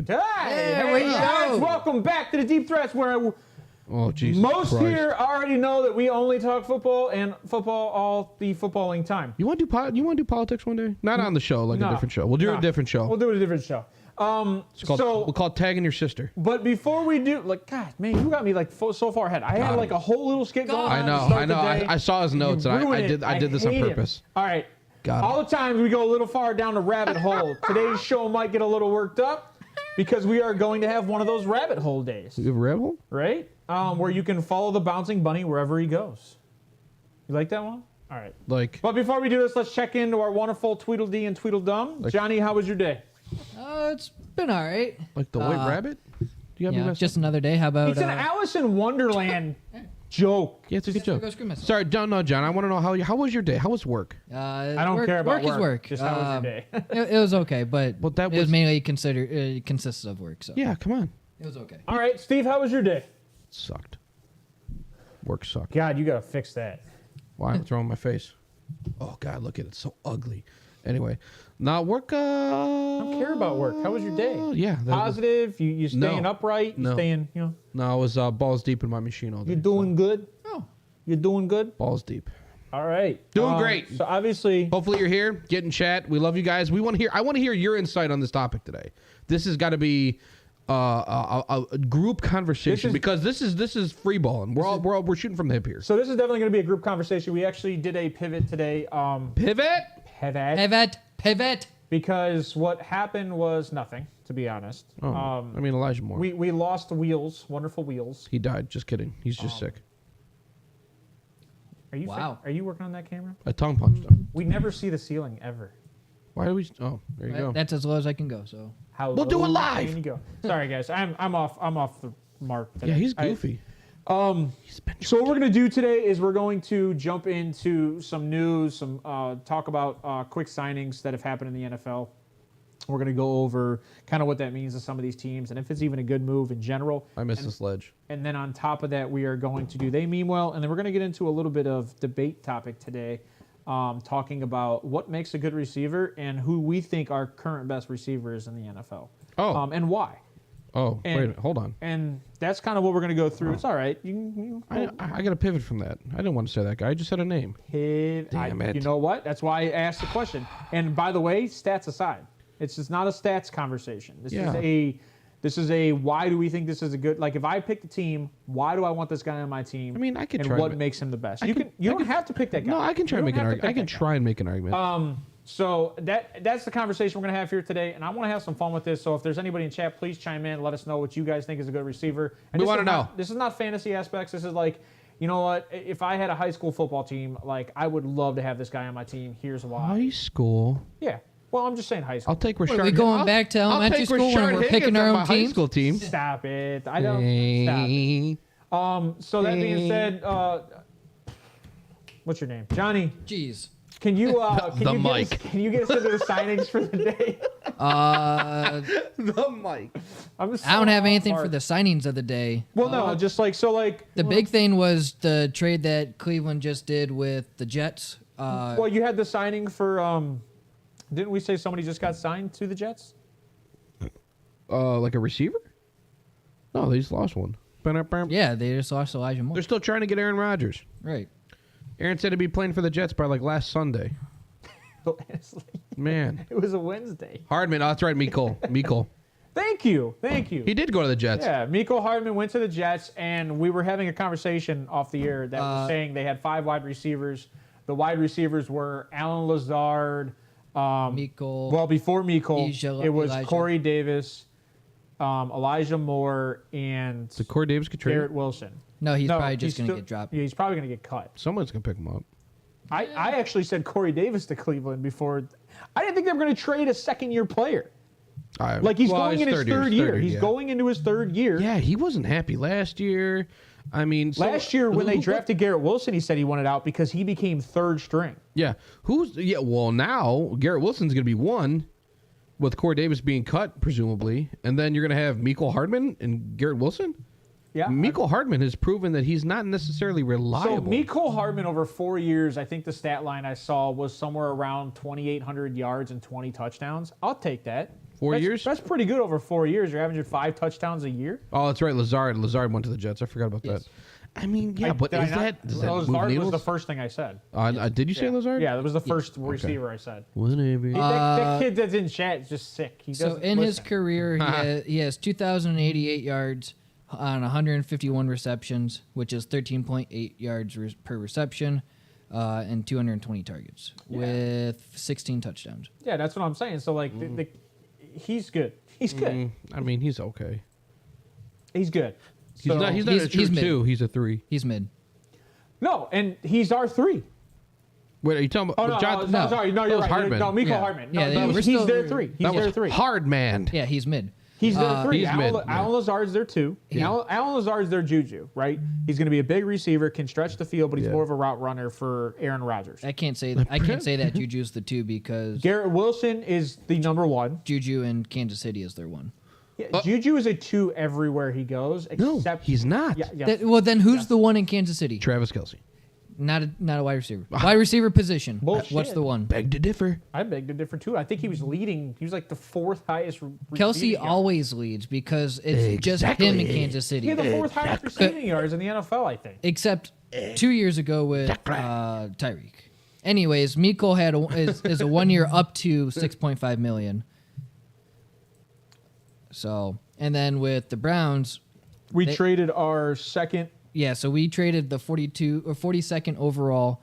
stupid. Hey, guys, welcome back to the Deep Threats, where most here already know that we only talk football and football all the footballing time. You want to do politics one day? Not on the show, like a different show. We'll do a different show. We'll do a different show. We'll call it Tagging Your Sister. But before we do, God, man, you got me so far ahead. I had like a whole little skit going on. I know. I saw his notes, and I did this on purpose. All right. All the times we go a little far down the rabbit hole. Today's show might get a little worked up because we are going to have one of those rabbit hole days. You have a rabbit hole? Right? Where you can follow the bouncing bunny wherever he goes. You like that one? All right. But before we do this, let's check into our wonderful Tweedledee and Tweedledum. Johnny, how was your day? It's been all right. Like the white rabbit? Just another day. How about... It's an Alice in Wonderland joke. Yeah, it's a good joke. Sorry, John. I want to know how was your day? How was work? I don't care about work. Work is work. Just how was your day? It was okay, but that was mainly consists of work. So yeah, come on. It was okay. All right, Steve, how was your day? Sucked. Work sucked. God, you gotta fix that. Why? What's wrong with my face? Oh God, look at it. It's so ugly. Anyway, now work. I don't care about work. How was your day? Yeah, positive. You staying upright? You staying? No, I was balls deep in my machine all day. You doing good? Oh, you're doing good. Balls deep. All right, doing great. So obviously, hopefully you're here. Get in chat. We love you guys. I want to hear your insight on this topic today. This has got to be a group conversation because this is free balling. We're shooting from the hip here. So this is definitely going to be a group conversation. We actually did a pivot today. Pivot. Because what happened was nothing, to be honest. Elijah Moore. We lost Wheels, wonderful Wheels. He died. Just kidding. He's just sick. Are you are you working on that camera? I tongue punched him. We never see the ceiling ever. Why do we? Oh, there you go. That's as low as I can go. So we'll do it live. Can you go? Sorry guys, I'm off the mark today. Yeah, he's goofy. So what we're going to do today is we're going to jump into some news, talk about quick signings that have happened in the NFL. We're going to go over kind of what that means to some of these teams and if it's even a good move in general. I miss this ledge. And then on top of that, we are going to do They Mean Well, and then we're going to get into a little bit of debate topic today, talking about what makes a good receiver and who we think are current best receivers in the NFL. And why. Wait, hold on. And that's kind of what we're going to go through. It's all right. I got to pivot from that. I didn't want to say that guy. I just said a name. Damn it. You know what? That's why I asked the question. And by the way, stats aside, it's just not a stats conversation. This is a why do we think this is a good, like if I pick the team, why do I want this guy on my team? I mean, I can try. And what makes him the best? You don't have to pick that guy. No, I can try and make an argument. I can try and make an argument. So that's the conversation we're going to have here today, and I want to have some fun with this. So if there's anybody in chat, please chime in. Let us know what you guys think is a good receiver. And we want to know. This is not fantasy aspects. This is like, you know what? If I had a high school football team, like I would love to have this guy on my team. Here's why. High school? Yeah. Well, I'm just saying high school. I'll take Rashard. Are we going back to elementary school when we're picking our own team? High school team. Stop it. I don't. Stop it. So that being said, what's your name? Johnny. Jeez. Can you get us into the signings for the day? The mic. I don't have anything for the signings of the day. Well, no, just the big thing was the trade that Cleveland just did with the Jets. Well, you had the signing for. Didn't we say somebody just got signed to the Jets? Like a receiver? No, they just lost one. Yeah, they just lost Elijah Moore. They're still trying to get Aaron Rodgers. Right. Aaron said he'd be playing for the Jets by like last Sunday. Honestly. Man. It was a Wednesday. Hardman. Oh, that's right, Mecole. Thank you. He did go to the Jets. Yeah, Mecole Hardman went to the Jets, and we were having a conversation off the air that was saying they had 5 wide receivers. The wide receivers were Alan Lazard, Mecole. Well, before Mecole, it was Elijah. Corey Davis, Elijah Moore, and Corey Davis get traded? Garrett Wilson. No, he's probably just going to get dropped. Yeah, he's probably going to get cut. Someone's going to pick him up. I actually said Corey Davis to Cleveland before. I didn't think they were going to trade a second-year player. He's going in his third year. He's going into his third year. Yeah, he wasn't happy last year. I mean, last year when they drafted Garrett Wilson, he said he wanted out because he became third string. Yeah. Well, now Garrett Wilson's going to be 1 with Corey Davis being cut, presumably. And then you're going to have Mecole Hardman and Garrett Wilson? Yeah. Mecole Hardman has proven that he's not necessarily reliable. So Mecole Hardman over 4 years, I think the stat line I saw was somewhere around 2,800 yards and 20 touchdowns. I'll take that. 4 years? That's pretty good over 4 years. You're averaging 5 touchdowns a year. Oh, that's right. Lazard went to the Jets. I forgot about that. I mean, yeah, but does that move Lazard needles? was the first thing I said. Did you say Lazard? Yeah, that was the first receiver I said. Whatever. That kid that's in chat is just sick. So in his career, he has 2,088 yards on 151 receptions, which is 13.8 yards per reception, and 220 targets with 16 touchdowns. Yeah, that's what I'm saying. So like, he's good. He's good. I mean, he's okay. He's good. He's not a true 2. He's a 3. He's mid. No, and he's our 3. Wait, are you talking about? No, sorry. No, you're right. Hardman. No, Miko Hardman. No, he's their 3. He's their 3. Hardman. Yeah, he's mid. He's their 3. He's mid. Alan Lazard's their 2. Yeah. Alan Lazard's their Juju, right? He's going to be a big receiver, can stretch the field, but he's more of a route runner for Aaron Rodgers. I can't say that Juju's the 2 because Garrett Wilson is the number 1. Juju in Kansas City is their 1. Yeah, Juju is a 2 everywhere he goes. No, he's not. Yeah. Well, then who's the 1 in Kansas City? Travis Kelce. Not a wide receiver. Wide receiver position. Bullshit. What's the 1? Beg to differ. I beg to differ too. I think he was leading. He was like the 4th highest. Kelce always leads because it's just him in Kansas City. He had the 4th highest receiving yards in the NFL, I think. Except 2 years ago with Tyreek. Anyways, Miko is a 1 year up to $6.5 million. So, and then with the Browns, we traded our second. Yeah, so we traded the 42nd overall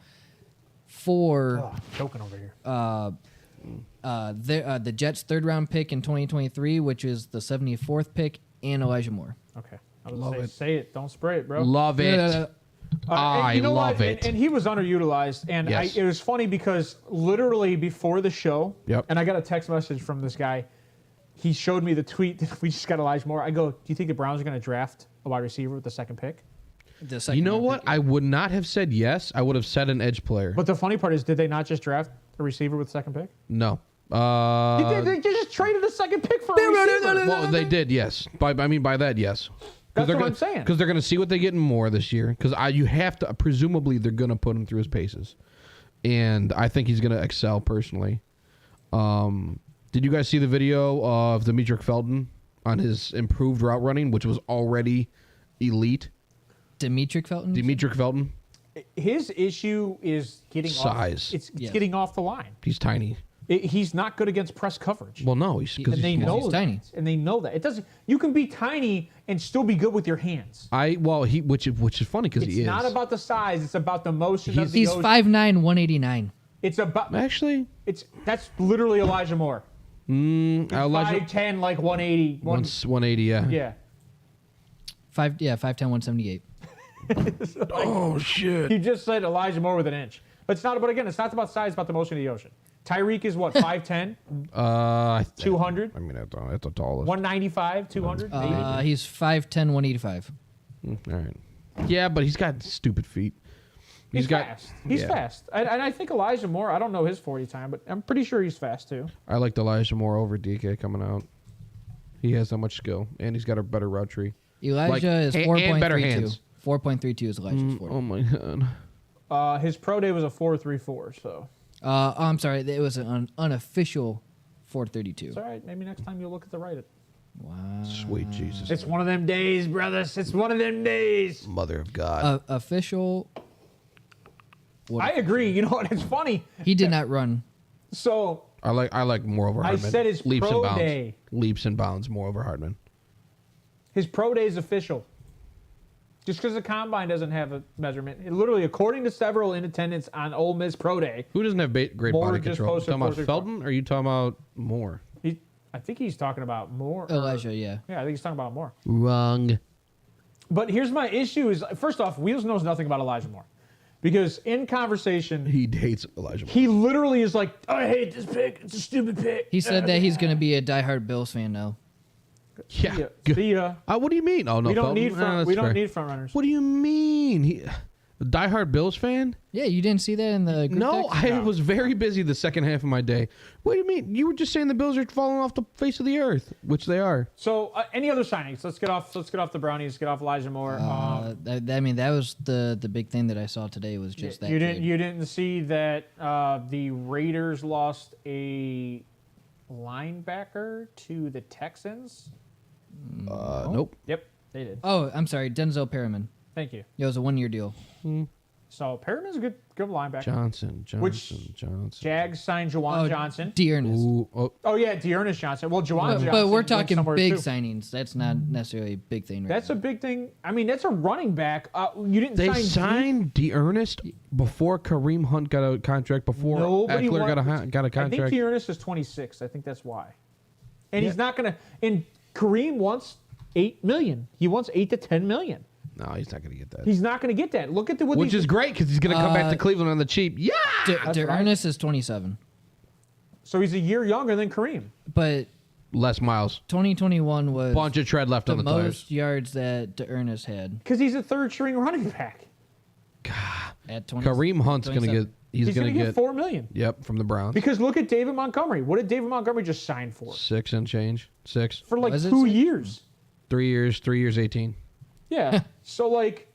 for choking over here. The Jets' 3rd round pick in 2023, which is the 74th pick, and Elijah Moore. Okay, I was say it. Don't spray it, bro. Love it. I love it. And he was underutilized. And it was funny because literally before the show, and I got a text message from this guy. He showed me the tweet that we just got Elijah Moore. I go, do you think the Browns are going to draft a wide receiver with the 2nd pick? You know what? I would not have said yes. I would have said an edge player. But the funny part is, did they not just draft a receiver with the 2nd pick? No. They just traded a 2nd pick for a receiver. Well, they did, yes. By that, yes. That's what I'm saying. Because they're going to see what they get in Moore this year. Because you have to, presumably, they're going to put him through his paces. And I think he's going to excel personally. Did you guys see the video of Demetric Felton on his improved route running, which was already elite? Demetric Felton? Demetric Felton. His issue is getting size. It's getting off the line. He's tiny. He's not good against press coverage. Well, no, he's tiny. And they know that. It doesn't. You can be tiny and still be good with your hands. Which is funny because he is. It's not about the size. It's about the motion of the He's 5'9", 189. It's about actually. That's literally Elijah Moore. Elijah 5'10", like 180. 180, yeah. Yeah. 5'10", 178. Oh shit! You just said Elijah Moore with an inch. But it's not about size. It's about the motion of the ocean. Tyreek is what, 5'10"? 200? I mean, that's the tallest. 195, 200? He's 5'10", 185. All right. Yeah, but he's got stupid feet. He's fast. He's fast. And I think Elijah Moore, I don't know his 40 time, but I'm pretty sure he's fast too. I liked Elijah Moore over DK coming out. He has that much skill, and he's got a better route tree. Elijah is 4.32. 4.32 is Elijah's 40. Oh, my God. His pro day was a 4.34, so. I'm sorry. It was an unofficial 4.32. It's all right. Maybe next time you'll look at the right. Wow. Sweet Jesus. It's one of them days, brothers. It's one of them days. Mother of God. Official. I agree. You know what? It's funny. He did not run. So. I like more over Hardman. I said his pro day. Leaps and bounds more over Hardman. His pro day is official. Just because the combine doesn't have a measurement. It literally, according to several in attendance on Ole Miss Pro Day. Who doesn't have great body control? You talking about Felton or are you talking about Moore? I think he's talking about Moore. Elijah, yeah. Yeah, I think he's talking about Moore. Wrong. But here's my issue is, first off, Wheels knows nothing about Elijah Moore. Because in conversation... He hates Elijah Moore. He literally is like, I hate this pick. It's a stupid pick. He said that he's going to be a diehard Bills fan now. Yeah. See ya. What do you mean? Oh no, we don't Felton? need front runners. What do you mean? A diehard Bills fan? Yeah, you didn't see that in the group No, text? I was very busy the second half of my day. What do you mean? You were just saying the Bills are falling off the face of the earth, which they are. So, any other signings? Let's get off the Brownies. Get off Elijah Moore. That was the big thing that I saw today was just that. You didn't see that the Raiders lost a linebacker to the Texans. Nope. Yep, they did. Oh, I'm sorry, Denzel Perriman. Thank you. It was a 1-year deal. So Perriman's a good linebacker. Johnson. Jags signed Juwan Johnson. Dearness. Oh yeah, Dearness Johnson. Well, Juwan Johnson. But we're went talking somewhere big too. signings. That's not necessarily a big thing. That's a big thing. I mean, that's a running back. You didn't They sign. signed D'Ernest before Kareem Hunt got a contract, before Nobody Eckler got a I think contract. Dearness is 26. I think that's why. And he's not gonna. And Kareem wants $8 million. He wants $8 to $10 million. No, he's not going to get that. He's not going to get that. Look at Which is great because he's going to come back to Cleveland on the cheap. Yeah. Dearness is 27. So he's a year younger than Kareem. But less miles. 2021 was Bunch of tread left the on the most tires. yards that Dearness had. Because he's a third-string running back. At 20, Kareem Hunt's going to get. He's going to get $4 million. Yep, from the Browns. Because look at David Montgomery. What did David Montgomery just sign for? 6 and change. 6. For like Was it 2 6? years. 3 years. 3 years. 18. Yeah. So like,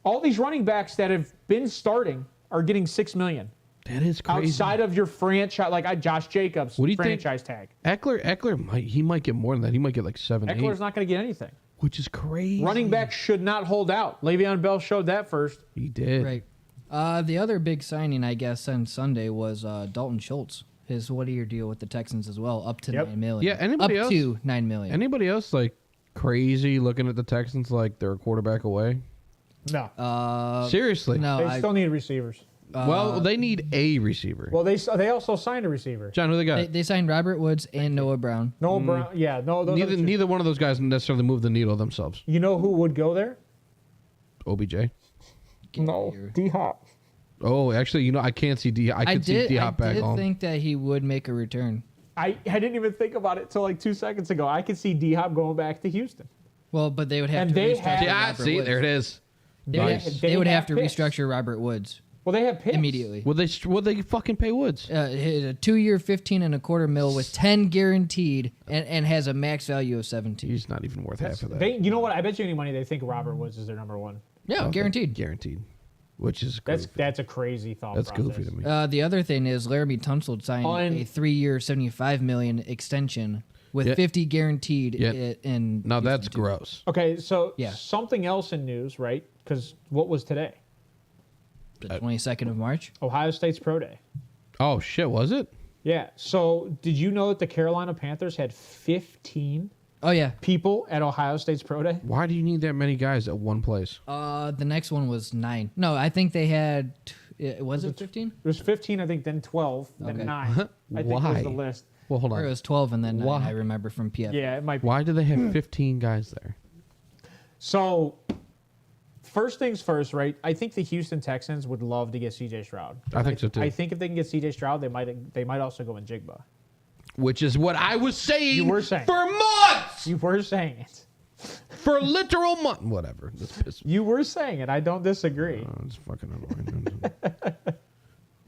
all these running backs that have been starting are getting $6 million. That is crazy. Outside of your franchise, like Josh Jacobs, What do you think? franchise tag. Eckler might get more than that. He might get like 7, Eckler's 8, not going to get anything. which is crazy. Running backs should not hold out. Le'Veon Bell showed that first. He did. Right. The other big signing, I guess, on Sunday was Dalton Schultz. His 1-year deal with the Texans as well, up to $9 million. Yeah, anybody up else? to $9 million. Anybody else like crazy looking at the Texans like they're a quarterback away? No. Seriously? No, They still need receivers. Well, they need a receiver. Well, they also signed a receiver. John, who they got? they signed Robert Woods and Noah Brown. Noah Brown. Yeah, no. Those are the two. Neither one of those guys necessarily move the needle themselves. You know who would go there? OBJ. No, D-Hop. Oh, actually, I can't see D. I could see D Hop back I did home. think that he would make a return. I didn't even think about it till like 2 seconds ago. I could see D-Hop going back to Houston. Well, but they would have And to they restructure had- Yeah, Robert see, Woods. there it is. Nice. They would have to picks. restructure Robert Woods Well, they have picks. immediately. Would they fucking pay Woods? A 2-year, $15.25 million with 10 guaranteed, and has a max value of 17. He's not even worth half of that. You know what? I bet you any money they think Robert Woods is their number one. Yeah, guaranteed. Guaranteed. Which is That's a crazy thought. That's process. goofy to me. The other thing is Laramie Tunsil signed a 3-year, $75 million extension with 50 guaranteed. In Now that's Houston, too. gross. Okay, so Yeah. something else in news, right? Because what was today? The 22nd of March. Ohio State's Pro Day. Oh shit, was it? Yeah. So did you know that the Carolina Panthers had 15 Oh yeah. people at Ohio State's Pro Day? Why do you need that many guys at one place? The next one was 9. No, I think they had. Was it 15? There was 15, I think, then 12, then Okay. 9. I think was Why? the list. Well, hold Or it on. was 12 and then 9. Why? I remember from PF. Yeah, it might be. Why do they have 15 guys there? So, first things first, right? I think the Houston Texans would love to get C.J. Stroud. I think so too. I think if they can get C.J. Stroud, they might also go in Jigba. Which is what I was saying. You were saying. For months. You were saying it. For literal months. Whatever. This pisses me. You were saying it. I don't disagree. Oh, it's fucking annoying.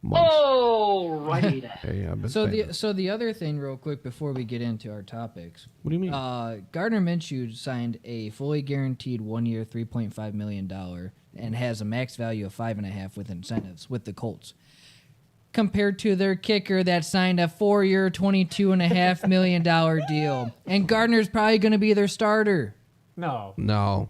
Months. Alrighty. Hey, I've been So saying the other thing, real quick, before we get into our topics, What do you mean? Gardner Minshew signed a fully guaranteed 1-year, $3.5 million, and has a max value of 5.5 with incentives with the Colts. Compared to their kicker that signed a 4-year, $22.5 million deal, and Gardner's probably going to be their starter. No, No.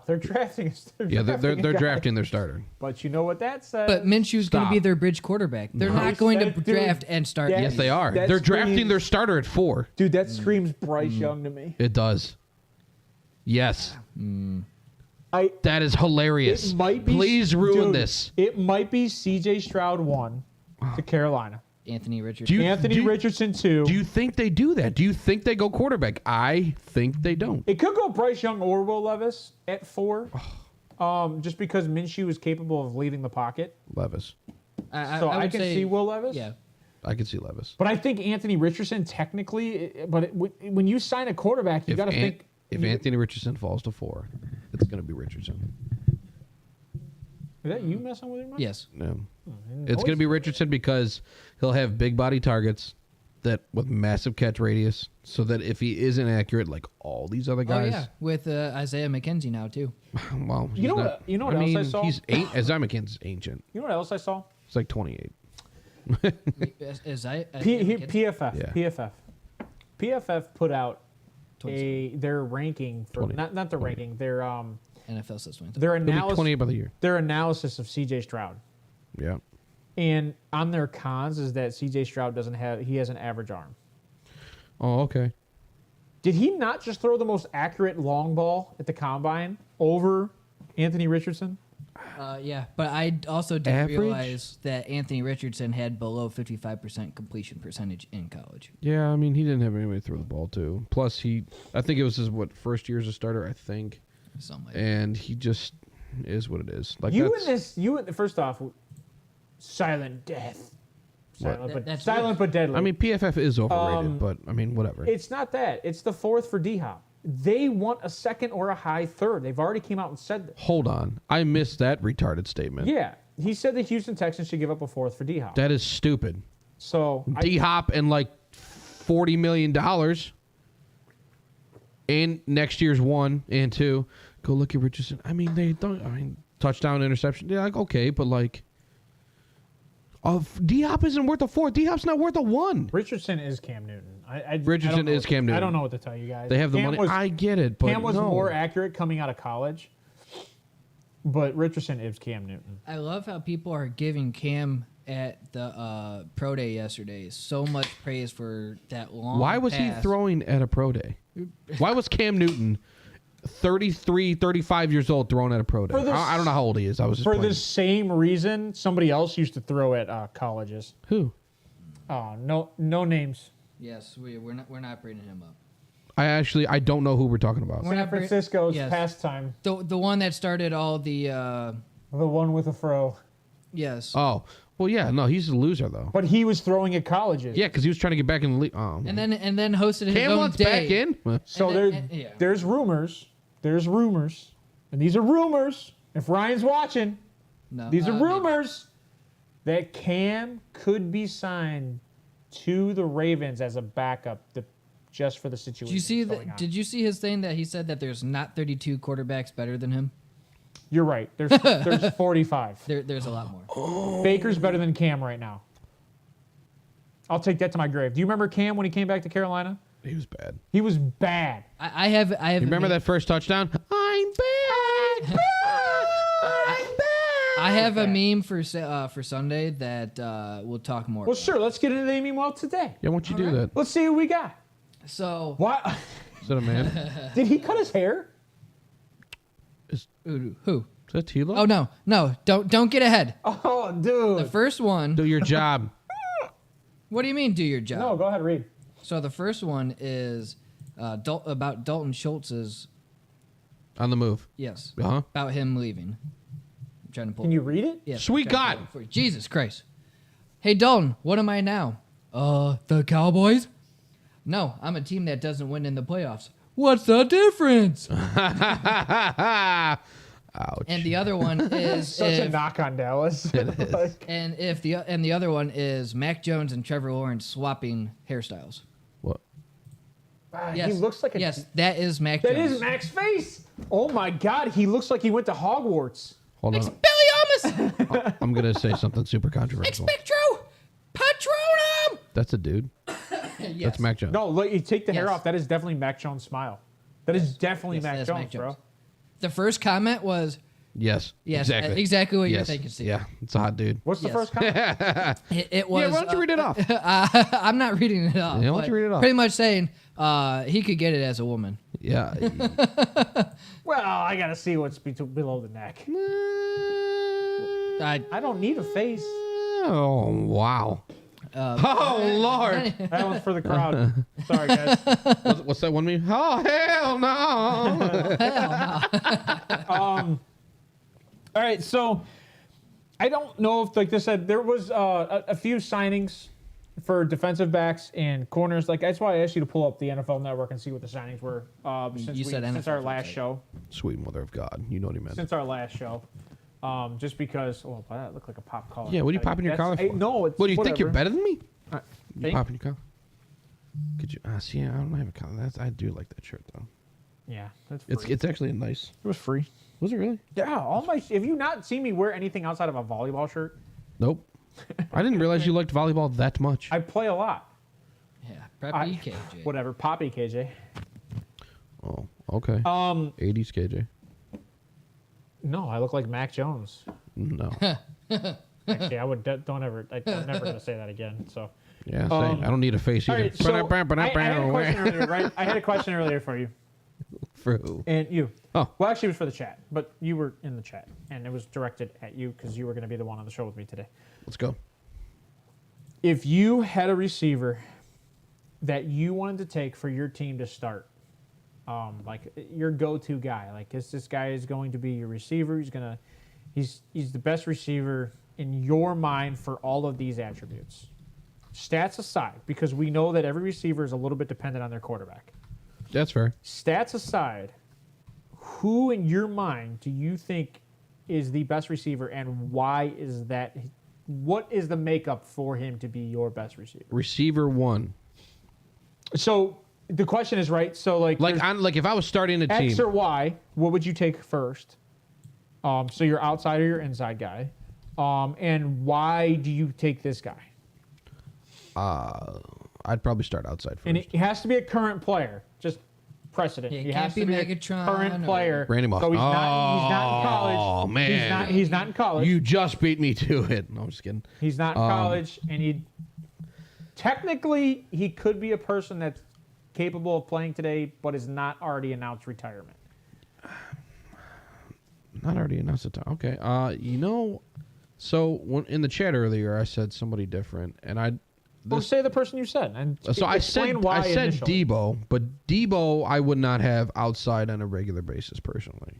they're drafting. Yeah, they're a guy. drafting their starter. But you know what that says? But Minshew's going to Stop. be their bridge quarterback. They're No. not going to Dude, draft and start. that- Yes, they are. That They're drafting screams- their starter at 4. Dude, that screams Bryce Young to me. It does. Yes. I That is hilarious. It might be. Please ruin dude, this. It might be C.J. Stroud 1 to Carolina. Anthony Richardson. Do you- Anthony Richardson 2. Do you think they do that? Do you think they go quarterback? I think they don't. It could go Bryce Young or Will Levis at 4. Just because Minshew is capable of leaving the pocket. Levis. So I would can say- see Will Levis. Yeah. I can see Levis. But I think Anthony Richardson technically, when you sign a quarterback, you got to think. If Anthony Richardson falls to 4, it's going to be Richardson. Is that you messing with him? Mike? Yes. No. It's going to be Richardson because he'll have big body targets that with massive catch radius, so that if he isn't accurate like all these other Oh guys, yeah, with Isaiah McKenzie now too. well, You know what else I saw? Isaiah McKinnon's ancient. You know what else I saw? It's like 28. PFF. Yeah. PFF put out 27. their ranking for 20. not the ranking, their NFL says 20. their It'll be analysis 28 by the year. their analysis of CJ Stroud. Yeah. And on their cons is that CJ Stroud he has an average arm. Oh, okay. Did he not just throw the most accurate long ball at the combine over Anthony Richardson? Yeah, but I also didn't Average? realize that Anthony Richardson had below 55% completion percentage in college. Yeah, I mean, he didn't have anybody to throw the ball to. Plus, I think it was his, first year as a starter, I think. Something like that. And he just is what it is. Like First off, silent death. What? Silent but deadly. I mean, PFF is overrated, but I mean, whatever. It's not that. It's the fourth for D-Hop. They want a second or a high third. They've already came out and said this. Hold on. I missed that retarded statement. Yeah. He said the Houston Texans should give up a fourth for D-Hop. That is stupid. So D-Hop and like $40 million. And next year's 1 and 2. Go look at Richardson. I mean, touchdown, interception. Yeah, like, okay, but like, D-Hop isn't worth a 4. D-Hop's not worth a 1. Richardson is Cam Newton. Richardson is Cam Newton. I don't know what to tell you guys. They have the money. I get it, but Cam was no. more accurate coming out of college, but Richardson is Cam Newton. I love how people are giving Cam at the pro day yesterday so much praise for that long Why was he pass. throwing at a pro day? Why was Cam Newton 33, 35 years old throwing at a pro day? I don't know how old he is. I was just for playing. the same reason somebody else used to throw at colleges. Who? Oh, no names. Yes, we're not bringing him up. I don't know who we're talking about. We're San not bring- Francisco's yes. pastime. The one that started all the The one with a fro. yes. Oh, well, yeah, no, he's a loser though. But he was throwing at colleges. Yeah, because he was trying to get back in the league. Oh, And then hosted his Cam own wants day. back in. So yeah. there's rumors. There's rumors. And these are rumors. If Ryan's watching, No, these are maybe. rumors that Cam could be signed to the Ravens as a backup just for the situation. Did you see going on. Did you see his thing that he said that there's not 32 quarterbacks better than him? You're right. There's 45. There's a lot more. Baker's better than Cam right now. I'll take that to my grave. Do you remember Cam when he came back to Carolina? He was bad. He was bad. I have. You remember that first touchdown? I'm back. I have a meme for Sunday that we'll talk more. Well, about. sure. Let's get into the meanwhile today. Yeah, why don't you do that? Let's see who we got. So What? Is that a man? Is Did he cut his hair? who? that Tilo? Oh no! Don't get ahead. Oh, The dude. first one. Do your job. What do you mean? Do your job? No, go ahead, read. So the first one is about Dalton Schultz's. On the move. Yes. Uh-huh. About him leaving. I'm trying to pull. Can you read it? Yes, Sweet I'm trying God. to pull it for you. Jesus Christ. Hey Dalton, what am I now? The Cowboys? No, I'm a team that doesn't win in the playoffs. What's the difference? Ouch. And the other one is Such a knock on Dallas. Like, and the other one is Mac Jones and Trevor Lawrence swapping hairstyles. What? Yes. He looks like a. Yes, that is Mac That Jones. is Mac's face. Oh my God, he looks like he went to Hogwarts. Hold It's on. Billy Amos! I'm going to say something super controversial. Expectro Patronum! That's a dude. Yes. That's Mac Jones. No, look, you take the hair Yes. off. That is definitely Mac Jones' smile. That is definitely Yes, Mac that's Jones, Mac bro. Jones. The first comment was, Yes. yes, Exactly. what you're Yes. thinking, Steve. Yeah. It's a hot dude. What's the Yes. first comment? It was. Yeah, why don't you read it off? I'm not reading it off. Yeah, why don't but you read it off? Pretty much saying he could get it as a woman. Yeah. Well, I gotta see what's below the neck. I don't need a face. Oh, wow. Oh, Lord. That one's for the crowd. Sorry, guys. What's that one meme? Oh, hell no. All right, so I don't know if, like I said, there was a few signings for defensive backs and corners. Like that's why I asked you to pull up the NFL Network and see what the signings were since our last show. Sweet mother of God. You know what he meant. Since our last show. Just because, oh, that looked like a pop collar. Yeah, what are you popping your collar for? No, it's What, do you think you're whatever. better than me? You think? popping your collar? Could you? See, I don't have a collar. I do like that shirt, though. Yeah, that's free. It's actually a nice. It was free. Was it really? Yeah, have you not seen me wear anything outside of a volleyball shirt? Nope. I didn't realize you liked volleyball that much. I play a lot. Yeah, Preppy KJ. Whatever, Poppy KJ. Oh, okay. 80s KJ. No, I look like Mac Jones. No. Actually, I'm never gonna say that again. So. Yeah, same. I don't need a face All either. right, so I had a question earlier, right? I had a question earlier for you. For who? And you. Oh. Well, actually, it was for the chat, but you were in the chat, and it was directed at you because you were going to be the one on the show with me today. Let's go. If you had a receiver that you wanted to take for your team to start, like your go-to guy, like this guy is going to be your receiver. He's the best receiver in your mind for all of these attributes. Stats aside, because we know that every receiver is a little bit dependent on their quarterback. That's fair. Stats aside, who in your mind do you think is the best receiver, and why is that? What is the makeup for him to be your best receiver? Receiver 1. So the question is, right? So like if I was starting a team, X or Y, what would you take first? So your outside or your inside guy, and why do you take this guy? I'd probably start outside first. And it has to be a current player. Just precedent. Yeah, it he can't has be to be Megatron a current player. Randy Moss. So he's not in college. Oh, man. He's not in college. You just beat me to it. No, I'm just kidding. He's not in college, and technically he could be a person that's capable of playing today, but is not already announced retirement. Not already announced it. Okay. So in the chat earlier, I said somebody different, and Well, say the person you said, and so I explain said why I said initially. Debo, but Debo I would not have outside on a regular basis personally.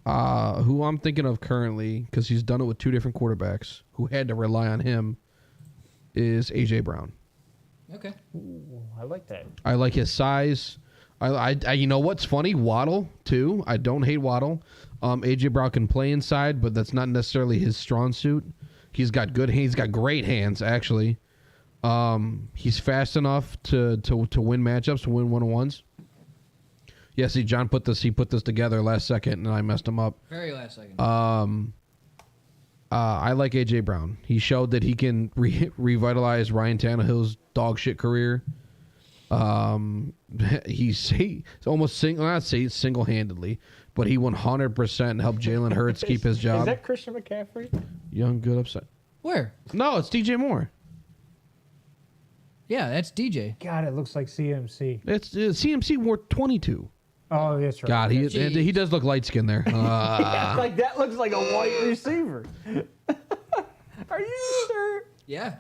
Who I'm thinking of currently, because he's done it with 2 different quarterbacks who had to rely on him, is AJ Brown. Okay. Ooh, I like that. I like his size. I you know what's funny? Waddle too. I don't hate Waddle. AJ Brown can play inside, but that's not necessarily his strong suit. He's got good hands. He's got great hands actually. He's fast enough to win matchups, to win 1-on-1s. Yeah, see, John put this together last second, and I messed him up. Very last second. I like AJ Brown. He showed that he can revitalize Ryan Tannehill's dog shit career. He's almost single-handedly, but he 100% helped Jalen Hurts keep his job. Is that Christian McCaffrey? Young, good, upset. Where? No, it's DJ Moore. Yeah, that's DJ. God, it looks like CMC. It's CMC wore 22. Oh, that's right. God, he does look light skinned there. Like that looks like a white receiver. Are you sure? Yeah.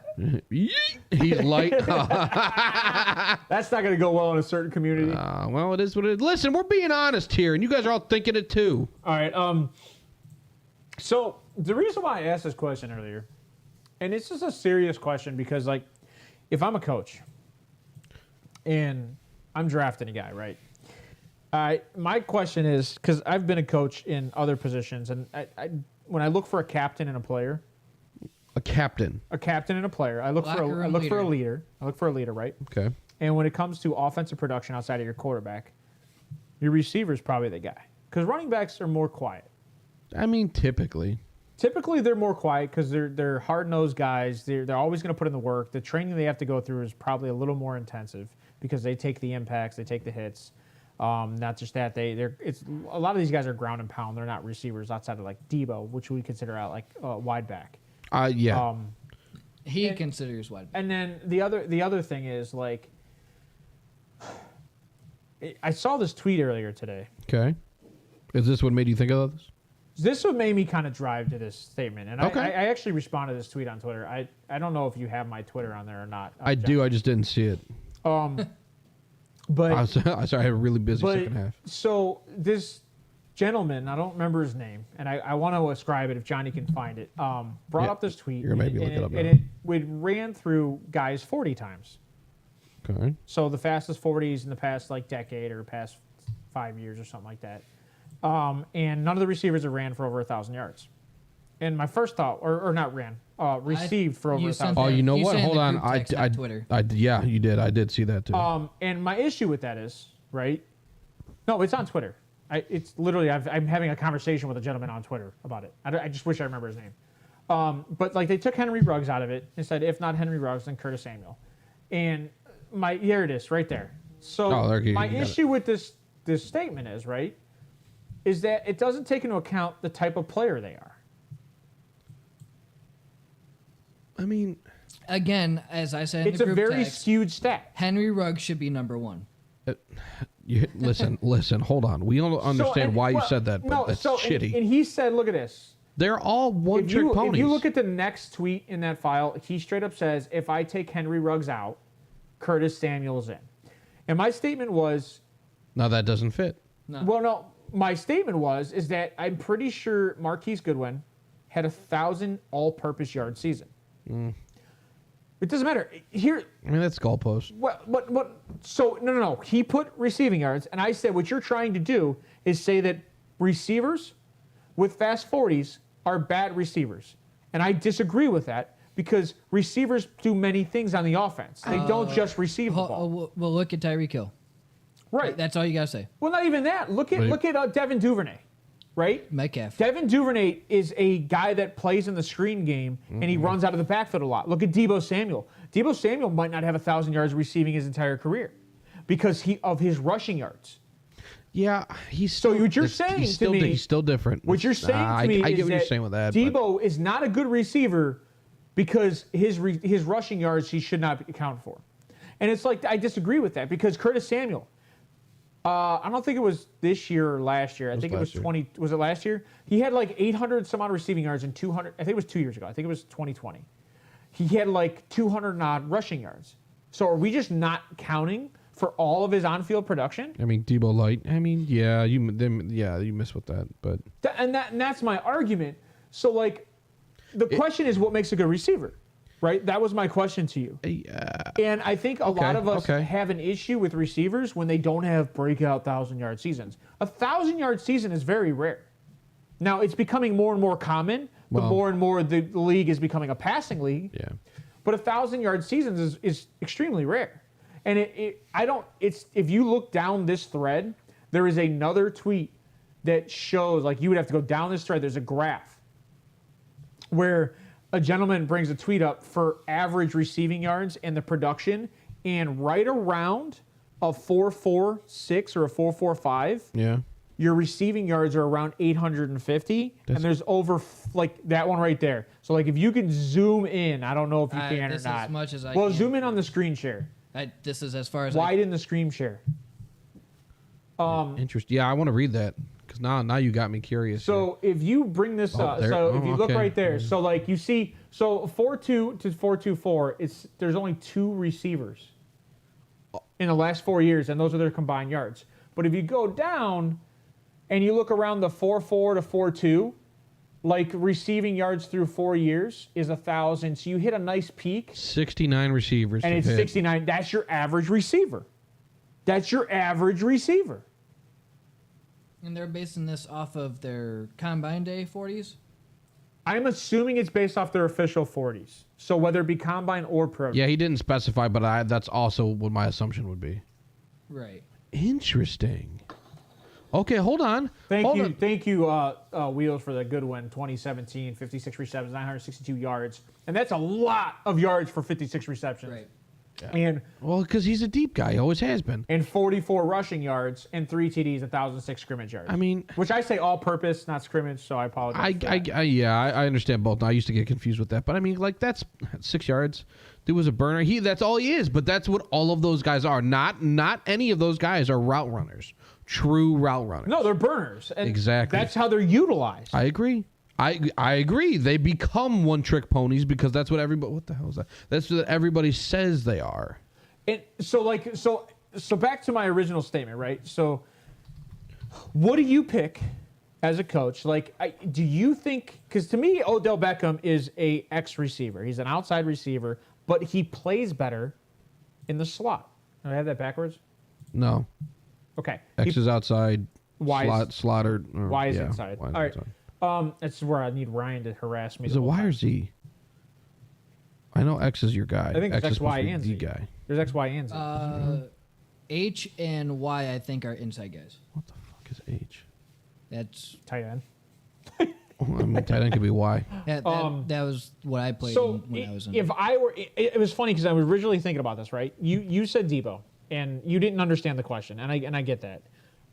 He's light. That's not going to go well in a certain community. Well, it is what it is. Listen, we're being honest here, and you guys are all thinking it too. All right. So the reason why I asked this question earlier, and it's just a serious question because, like, if I'm a coach and I'm drafting a guy, right? My question is, because I've been a coach in other positions, and when I look for a captain and a player, A captain, and a player, I look for a leader. I look for a leader, right? Okay. And when it comes to offensive production outside of your quarterback, your receiver is probably the guy, because running backs are more quiet. I mean, typically they're more quiet because they're hard-nosed guys. They're always going to put in the work. The training they have to go through is probably a little more intensive because they take the impacts, they take the hits. Not just that, it's a lot of these guys are ground and pound. They're not receivers outside of like Debo, which we consider out like wide back. Yeah. He considers wide back. And then the other thing is, like, I saw this tweet earlier today. Okay. Is this what made you think of this? This what made me kind of drive to this statement, and Okay. I actually responded to this tweet on Twitter. I don't know if you have my Twitter on there or not. I do. I just didn't see it. But I had a really busy second half. So this gentleman, I don't remember his name, and I want to ascribe it if Johnny can find it. Brought up this tweet, you're maybe look it up now. and it ran through guys 40 times. Okay. So the fastest 40s in the past like decade or past 5 years or something like that. And none of the receivers have ran for over 1,000 yards. And my first thought, or not ran, received for over 1,000. Oh, you know You what? sent Hold the on. group text on Twitter. Yeah, you did. I did see that too. And my issue with that is, right? No, it's on Twitter. It's literally, I'm having a conversation with a gentleman on Twitter about it. I just wish I remember his name. But like they took Henry Ruggs out of it and said, if not Henry Ruggs, then Curtis Samuel. And here it is, right there. So my issue with this statement is that it doesn't take into account the type of player they are. I mean, again, as I said, it's a very skewed stat. Henry Ruggs should be number one. Listen, hold on. We don't understand why you said that, but that's shitty. And he said, look at this. They're all one-trick ponies. If you look at the next tweet in that file, he straight up says, if I take Henry Ruggs out, Curtis Samuel's in. And my statement was... No, that doesn't fit. No. Well, no. My statement is that I'm pretty sure Marquise Goodwin had 1,000 all-purpose yard season. It doesn't matter. Here... I mean, that's goalpost. What? So, no. He put receiving yards, and I said what you're trying to do is say that receivers with fast 40s are bad receivers. And I disagree with that because receivers do many things on the offense. They don't just receive the ball. Well, look at Tyreek Hill. Right. That's all you got to say. Well, not even that. Look at Devin Duvernay, right? Metcalf. Devin Duvernay is a guy that plays in the screen game, and he runs out of the backfield a lot. Look at Deebo Samuel. Deebo Samuel might not have 1,000 yards receiving his entire career because of his rushing yards. Yeah, he's so what you're saying to me, he's still different. What you're saying to me I is get what that you're saying with that. Deebo is not a good receiver because his rushing yards he should not account for, and it's like I disagree with that because Curtis Samuel. I don't think it was this year or last year. I think it was 20. Was it last year? He had like 800 some odd receiving yards and 200. I think it was 2 years ago. I think it was 2020. He had like 200 and odd rushing yards. So are we just not counting for all of his on-field production? I mean, Deebo Light. I mean, yeah, you miss with that, but and that's my argument. So like, the question is, what makes a good receiver, right? That was my question to you. And I think a lot of us have an issue with receivers when they don't have breakout 1,000-yard seasons. A 1,000-yard season is very rare. Now it's becoming more and more common. The more and more the league is becoming a passing league. Yeah. But 1,000-yard seasons is extremely rare. And if you look down this thread, there is another tweet that shows, like you would have to go down this thread, there's a graph where a gentleman brings a tweet up for average receiving yards and the production, and right around a 4.46 or a 4.45, your receiving yards are around 850, and there's over like that one right there. So like if you can zoom in, I don't know if you can or not. As much as I can. Zoom in please. on the screen share. This is as far as widen the screen share. Interesting. Yeah, I want to read that because now you got me curious. So if you bring this up, so if you look right there, so like you see, so 4.2 to 4.24, there's only 2 receivers in the last 4 years, and those are their combined yards. But if you go down and you look around the 4.4 to 4.2, like receiving yards through 4 years is 1,000. So you hit a nice peak. 69 receivers. And it's 69. That's your average receiver. That's your average receiver. And they're basing this off of their combine day 40s? I'm assuming it's based off their official 40s. So whether it be combine or pro. Yeah, he didn't specify, but that's also what my assumption would be. Right. Interesting. Okay, hold on. Thank you, Wheels, for the good one. 2017, 56 receptions, 962 yards. And that's a lot of yards for 56 receptions. Right. Yeah. And because he's a deep guy. He always has been. And 44 rushing yards and 3 TDs, 1,006 scrimmage yards. I mean... Which I say all-purpose, not scrimmage, so I apologize I understand both. I used to get confused with that. But, I mean, like, that's 6 yards. Dude was a burner. That's all he is. But that's what all of those guys are. Not any of those guys are route runners. True route runners. No, they're burners. And exactly. That's how they're utilized. I agree. I agree. They become one-trick ponies because that's what everybody... What the hell is that? That's what everybody says they are. And so back to my original statement, right? So what do you pick as a coach? Like, do you think... Because to me, Odell Beckham is a X-receiver. He's an outside receiver, but he plays better in the slot. Do I have that backwards? No. Okay. X is outside. Slot or Y is inside. All right. Inside. That's where I need Ryan to harass me. Is it Y or Z? I know X is your guy. I think it's X, Y, and Z. Guy. There's X, Y, and Z. H and Y, I think, are inside guys. What the fuck is H? That's tight end. I mean, tight end could be Y. That was what I played when I was in. If I were, it was funny because I was originally thinking about this. Right, you said Debo, and you didn't understand the question, and I get that.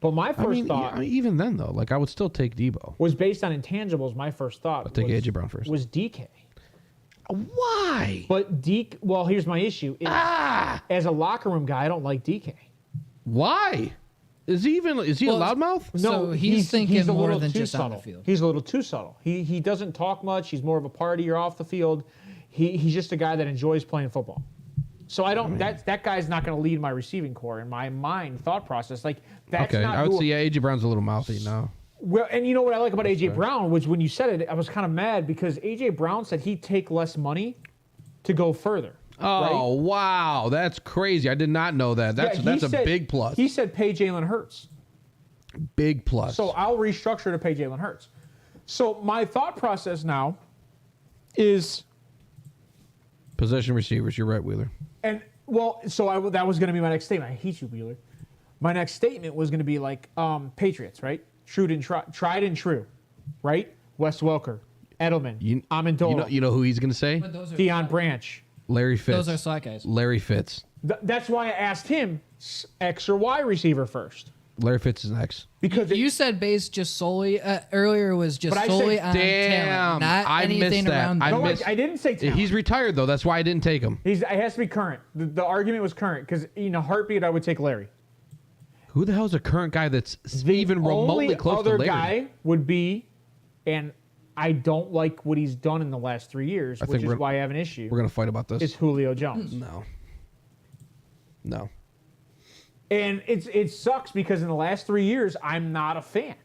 But my first thought, even then though, like I would still take Debo. Was based on intangibles. My first thought, I'll take AJ Brown first. Was DK. Why? But DK. Well, here's my issue. As a locker room guy, I don't like DK. Why? Is he a loudmouth? No, so he's thinking a more little than too just subtle. on the field. He's a little too subtle. He doesn't talk much. He's more of a partier off the field. He's just a guy that enjoys playing football. So I don't. That guy's not going to lead my receiving core in my mind thought process. Like that's okay. not. I would say AJ Brown's a little mouthy now. Well, and you know what I like about AJ Brown, which when you said it, I was kind of mad because AJ Brown said he'd take less money to go further. Oh right? Wow, that's crazy! I did not know that. That's a big plus. He said pay Jalen Hurts. Big plus. So I'll restructure to pay Jalen Hurts. So my thought process now is possession receivers. You're right, Wheeler. And well, so that was going to be my next statement. I hate you, Wheeler. My next statement was going to be like Patriots, right? Tried and true, right? Wes Welker, Edelman, Amendola. You know who he's going to say? Deion Branch. Larry Fitz. Those are slot guys. Larry Fitz. That's why I asked him X or Y receiver first. Larry Fitz is X. Because you said based just solely earlier was just solely on talent, not anything around. I didn't say talent. He's retired though. That's why I didn't take him. It has to be current. The argument was current because in a heartbeat I would take Larry. Who the hell is a current guy that's even remotely close to Larry? The other guy would be, and I don't like what he's done in the last 3 years, which is why I have an issue. We're gonna fight about this. Is Julio Jones? No. And it sucks because in the last 3 years, I'm not a fan.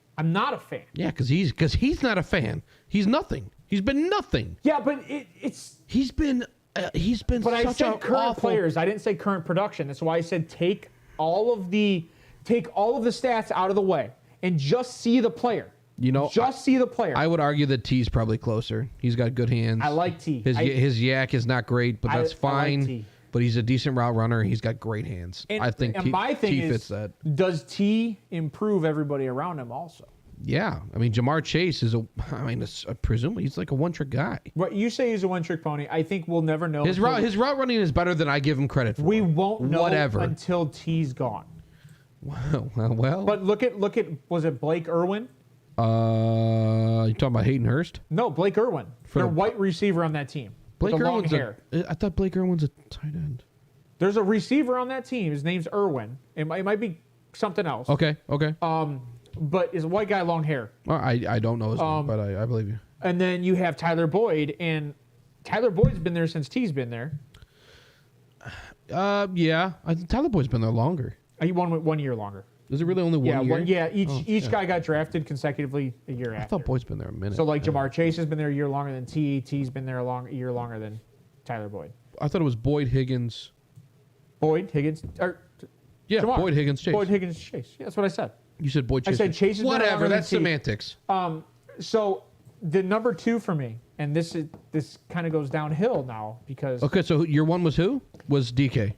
Yeah, because he's not a fan. He's nothing. He's been nothing. Yeah, but he's been. But I said current players. I didn't say current production. That's why I said take all of the stats out of the way and just see the player. See the player. I would argue that T's probably closer. He's got good hands. I like T. His yak is not great, but that's fine. I like T. But he's a decent route runner. He's got great hands. I think T fits that. Does T improve everybody around him also? Yeah. I mean, Jamar Chase is presumably he's like a one-trick guy. What you say he's a one-trick pony. I think we'll never know. His route running is better than I give him credit for. We won't know until T's gone. Well. But look at was it Blake Irwin? You talking about Hayden Hurst? No, Blake Irwin. Their white receiver on that team. Blake Irwin's I thought Blake Irwin's a tight end. There's a receiver on that team. His name's Irwin. It might be something else. Okay. But is a white guy, long hair. Well, I don't know his name, but I believe you. And then you have Tyler Boyd, and Tyler Boyd's been there since T's been there. Yeah. Tyler Boyd's been there longer. He won 1 year longer. Is it really only 1 year? Each guy got drafted consecutively a year after. I thought Boyd's been there a minute. So like Jamar Chase has been there a year longer than T. T's been there a year longer than Tyler Boyd. I thought it was Boyd Higgins. Jamar. Boyd Higgins Chase. Boyd Higgins Chase. Yeah, that's what I said. You said Boyd Chase. I said Chase is whatever. That's semantics. So the number 2 for me, and this kind of goes downhill now because. Okay, so your one was who? Was DK.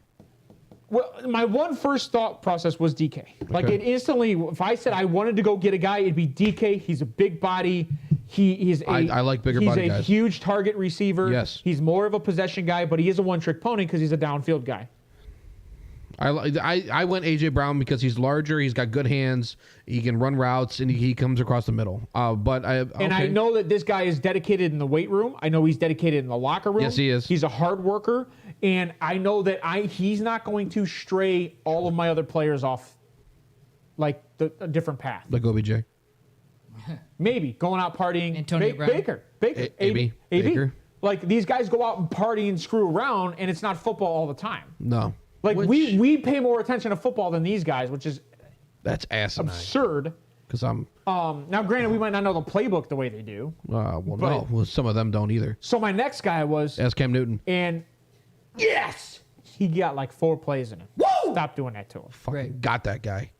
Well, my first thought process was DK. Like it instantly, if I said I wanted to go get a guy, it'd be DK. He's a big body. I like bigger body guys. He's a huge target receiver. Yes. He's more of a possession guy, but he is a one-trick pony because he's a downfield guy. I went AJ Brown because he's larger. He's got good hands. He can run routes, and he comes across the middle. And I know that this guy is dedicated in the weight room. I know he's dedicated in the locker room. Yes, he is. He's a hard worker, and I know that he's not going to stray all of my other players off like a different path. Like OBJ. Maybe going out partying. Antonio Brown. Baker. AB. Baker. Like these guys go out and party and screw around, and it's not football all the time. No. Like we pay more attention to football than these guys, which is asinine. Absurd. Because I'm now granted we might not know the playbook the way they do. No, some of them don't either. So my next guy was Cam Newton, and yes, he got like 4 plays in him. Whoa! Stop doing that to him. Fucking got that guy.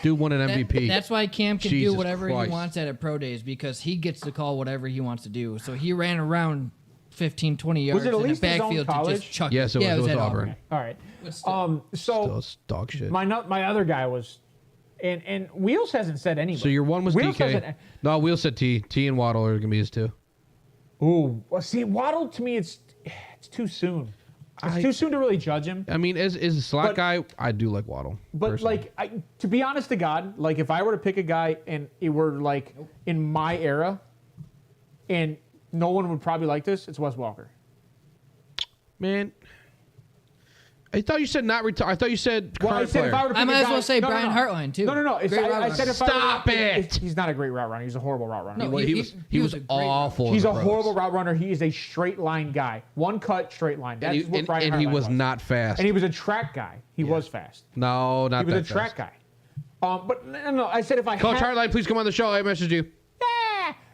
Dude won an MVP. That's why Cam can Jesus do whatever Christ. he wants at pro days because he gets to call whatever he wants to do. So he ran around 15, 20 yards Was it at in least the his own backfield to college? just chuck Yes, it. it was at Auburn. All right. Still, it's dog shit. My other guy was And Wheels hasn't said anything. So your one was Wheels DK. No, Wheels said T. T and Waddle are going to be his two. Ooh, well, see, Waddle to me, it's too soon. It's too soon to really judge him. I mean, as a slot guy, I do like Waddle. But personally. to be honest to God, like if I were to pick a guy and it were like in my era, and no one would probably like this, it's Wes Welker. Man, I thought you said not retire. I thought you said current I said player. if I were to pick I might a as guy, well say Brian Hartline too. No. I said if Stop it! He's not a great route runner. He's a horrible route runner. No, he was a great awful. He's in a the pros. horrible route runner. He is a straight line guy. One cut, straight line. That's what Brian and he Hartline was not fast. And he was a track guy. He was fast. No, not He was that a track guy. But no. I said if I Coach had, Hartline, please come on the show. I messaged you.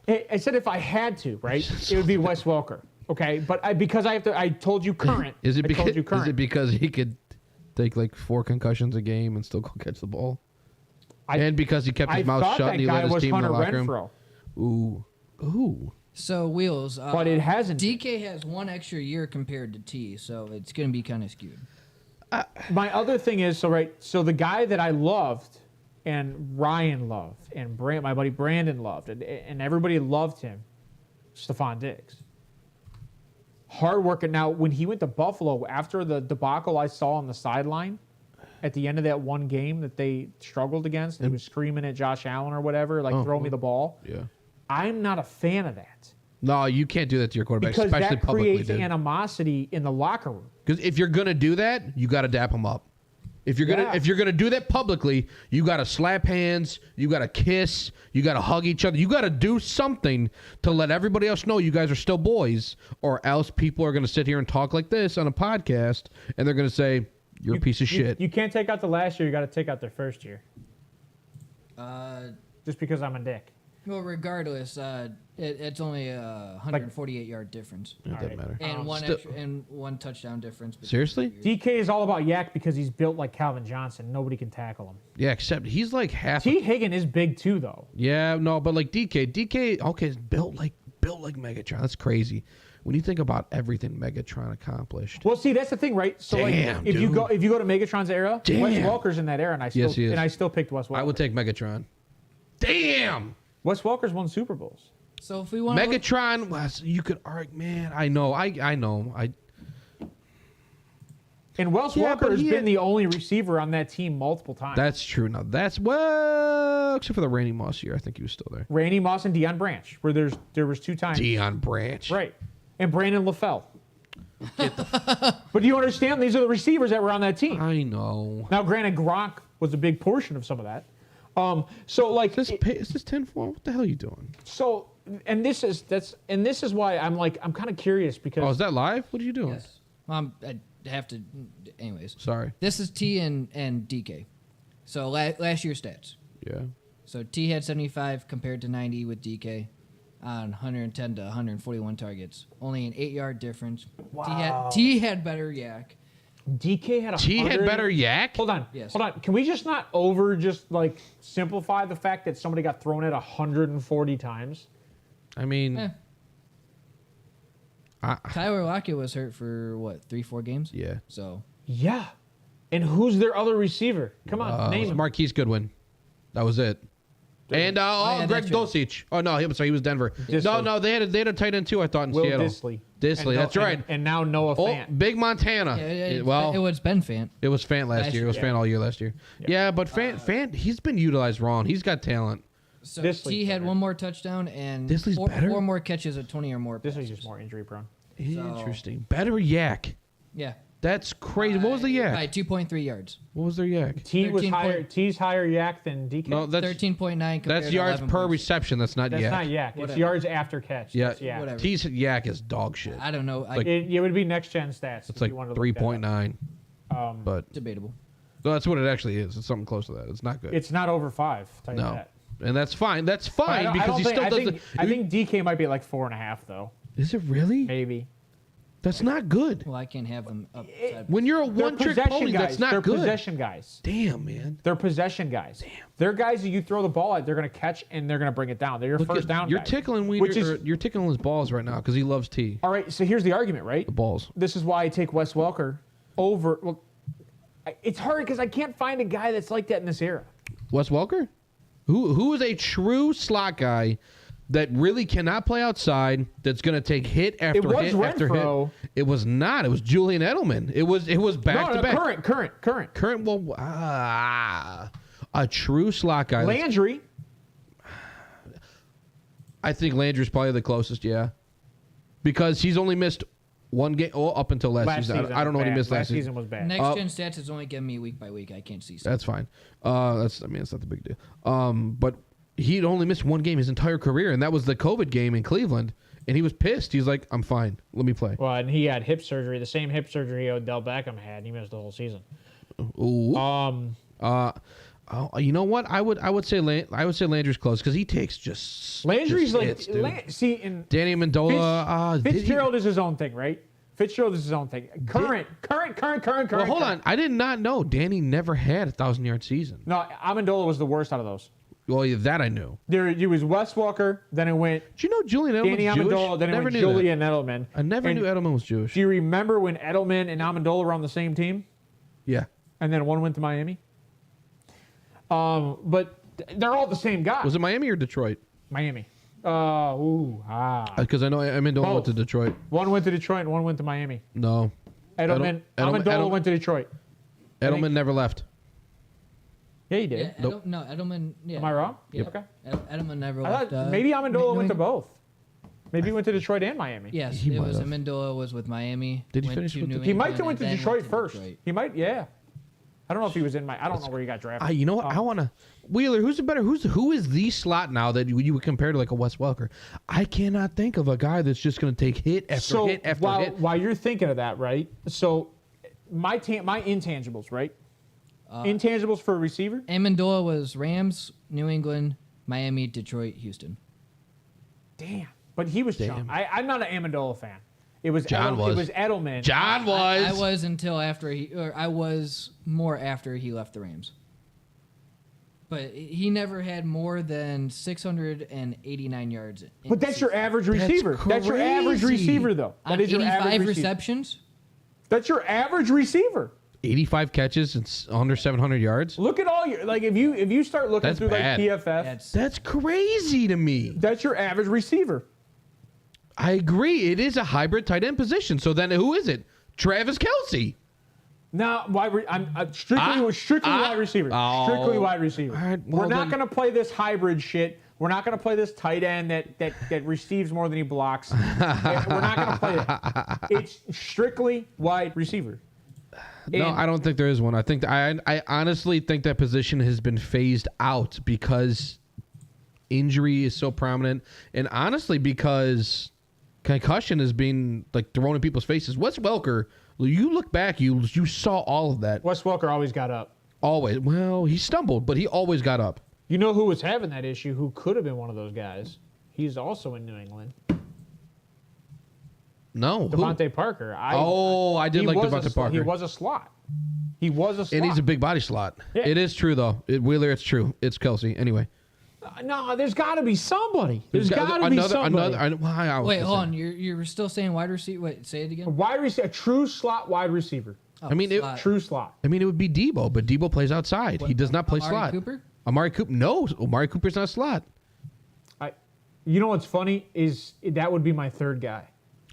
I said if I had to, right, it would be Wes Welker. Okay, but because I have to, I told you current. Is it I told you because current. is it because he could take like 4 concussions a game and still go catch the ball? And because he kept his mouth shut and he let his team in the locker room. Ooh. So Wheels, But it hasn't. DK has 1 extra year compared to T, so it's going to be kind of skewed. My other thing is so the guy that I loved and Ryan loved and my buddy Brandon loved and everybody loved him, Stephon Diggs. Hard worker. Now, when he went to Buffalo after the debacle I saw on the sideline at the end of that one game that they struggled against, he was screaming at Josh Allen or whatever, like throw me the ball. Yeah. I'm not a fan of that. No, you can't do that to your quarterback, Because especially that publicly. creates animosity in the locker room. Because if you're gonna do that, you got to dap him up. If you're gonna do that publicly, you got to slap hands, you got to kiss, you got to hug each other, you got to do something to let everybody else know you guys are still boys, or else people are gonna sit here and talk like this on a podcast, and they're gonna say you're a piece of shit. You can't take out the last year. You got to take out their first year. Just because I'm a dick. Well, regardless, it's only a 148-yard difference. It doesn't matter. And one touchdown difference. Seriously? DK is all about yak because he's built like Calvin Johnson. Nobody can tackle him. Yeah, except he's like half. T. Higgin is big too, though. Yeah, no, but like DK, okay, is built like Megatron. That's crazy. When you think about everything Megatron accomplished. Well, see, that's the thing, right? So, Damn, if you go to Megatron's era, Damn. Wes Welker's in that era, and I still Yes, he is. and I still picked Wes Welker. I would take Megatron. Damn. Wes Welker's won Super Bowls. So if we want Megatron was, you could argue, man. I know. And Wes Yeah, Welker but has he been had- the only receiver on that team multiple times. That's true. Now that's well, except for the Randy Moss year, I think he was still there. Randy Moss and Deion Branch, where there was 2 times. Deion Branch. Right. And Brandon LaFell. But do you understand? These are the receivers that were on that team. I know. Now, granted, Gronk was a big portion of some of that. So like, Is this 10-4? What the hell are you doing? so, and this is why I'm kind of curious because Oh, is that live? What are you doing? Yes. I have to. Anyways. Sorry. This is T and DK. So last year's stats. Yeah. So T had 75 compared to 90 with DK on 110 to 141 targets. Only an 8-yard difference. Wow. T had better yak. DK had T had better yak? Hold on. Yes. Hold on. Can we just not simplify the fact that somebody got thrown at 140 times? I mean, Tyler Lockett was hurt for what, 3-4 games? yeah. So Yeah. And who's their other receiver? Come on, name him. Marquise Goodwin. That was it. And yeah, Greg that's right. Dulcich. Oh no, he was Denver. Disley. No, they had a tight end too. I thought in Will Seattle. Disley. Disley, that's right. And now Noah Oh, Fant. big Montana. it Well, was Ben Fant. it was Fant last year. It was Yeah. Fant all year last year. Yeah, but Fant, he's been utilized wrong. He's got talent. So Disley's T had better. 1 more touchdown and Disley's better? 4 more catches of 20 or more. This is passes. just more injury prone. Interesting. Better yak. Yeah. That's crazy. What was the yak? By 2.3 yards. What was their yak? T was 13 higher. point- T's higher yak than DK. No, that's 13.9 compared that's to yards 11 per points. reception. That's not That's yak. not yak. It's Whatever. yards after catch. Yeah, That's yak. Whatever. T's yak is dog shit. I don't know. It would be next gen stats. It's like 3.9. But Debatable. no, that's what it actually is. It's something close to that. It's not good. It's not over 5. Tell you no, that. and that's fine. That's But I fine don't- I because don't he think- still I does. think, I think DK might be like 4.5 though. Is it really? Maybe. That's not good. Well, I can't have them up. When you're a They're one-trick possession pony, guys. that's not They're good. possession guys. Damn, man. They're possession guys. Damn. They're guys that you throw the ball at, they're going to catch and they're going to bring it down. They're your first down You're guys. tickling you're tickling his balls right now because he loves T. All right, so here's the argument, right? The balls. This is why I take Wes Welker over. Well, it's hard because I can't find a guy that's like that in this era. Wes Welker? Who is a true slot guy that really cannot play outside, that's going to take hit after hit after hit? It was not. It was Julian Edelman. It was back to back. Current. Well, a true slot guy. Landry. I think Landry's probably the closest, yeah. Because he's only missed one game up until last season. I don't know what he missed last season. Was bad. Next gen stats is only giving me week by week. I can't see. That's fine. It's not the big deal. But he'd only missed one game his entire career, and that was the COVID game in Cleveland. And he was pissed. He's like, "I'm fine. Let me play." Well, and he had hip surgery, the same hip surgery Odell Beckham had. And he missed the whole season. Ooh. You know what? I would say Landry's close because he takes just Landry's hits, in Danny Amendola. Fitzgerald is his own thing, right? Fitzgerald is his own thing. Current. Well, hold on. I did not know Danny never had a 1,000-yard season. No, Amendola was the worst out of those. Well, yeah, that I knew. It was Wes Welker, then it went. Did you know Julian Edelman Danny was Jewish? Amendola, then it went Julian Edelman. I never knew Edelman was Jewish. Do you remember when Edelman and Amendola were on the same team? Yeah. And then one went to Miami? But they're all the same guy. Was it Miami or Detroit? Miami. Because I know Amendola went to Detroit. One went to Detroit and one went to Miami. No. Amendola went to Detroit. Edelman never left. Yeah, he did. Yeah, no, Edelman. Yeah. Am I wrong? Yep. Okay. Edelman never I left. thought maybe Amendola went to both. Maybe he went to Detroit and Miami. Yes, He it was. might have. Amendola was with Miami. Did he went finish to with New the- He might have England, went to and then Detroit first. Detroit. He might, yeah. I don't know if he was in I don't know where he got drafted. You know what? I want to Wheeler. Who is the slot now that you would compare to like a Wes Welker? I cannot think of a guy that's just going to take hit after hit after hit. While you're thinking of that, right? So my intangibles, right? Intangibles for a receiver. Amendola was Rams, New England, Miami, Detroit, Houston. Damn, but he was John. I'm not an Amendola fan. It was John was. It was Edelman. John was. I was until after I was more after he left the Rams. But he never had more than 689 yards. But that's your average receiver. That's your average receiver, though. That is your average 85 receiver. receptions. That's your average receiver. 85 catches and under 700 yards. Look at all your if you start looking That's through bad. like PFF, That's crazy to me. that's your average receiver. I agree. It is a hybrid tight end position. So then who is it? Travis Kelce. Now, I'm strictly wide receiver. Strictly wide receiver. All right, well, We're not then- going to play this hybrid shit. We're not going to play this tight end that receives more than he blocks. We're not going to play that. It's strictly wide receiver. No, I don't think there is one. I honestly think that position has been phased out because injury is so prominent, and honestly because concussion is being like thrown in people's faces. Wes Welker, you look back, you saw all of that. Wes Welker always got up. Always. Well, he stumbled, but he always got up. You know who was having that issue? Who could have been one of those guys? He's also in New England. No. Devontae Parker. I did like Devontae Parker. He was a slot. And he's a big body slot. Yeah. It is true, though. Wheeler, it's true. It's Kelce. Anyway. No, there's got to be somebody. There's got to be somebody. Wait, hold on. You're still saying wide receiver? Wait, say it again. A true slot wide receiver. Oh, I mean, slot. True slot. it would be Debo, but Debo plays outside. He does not play Amari slot. Cooper? Amari Cooper? No, Amari Cooper's not a slot. You know what's funny is that would be my third guy.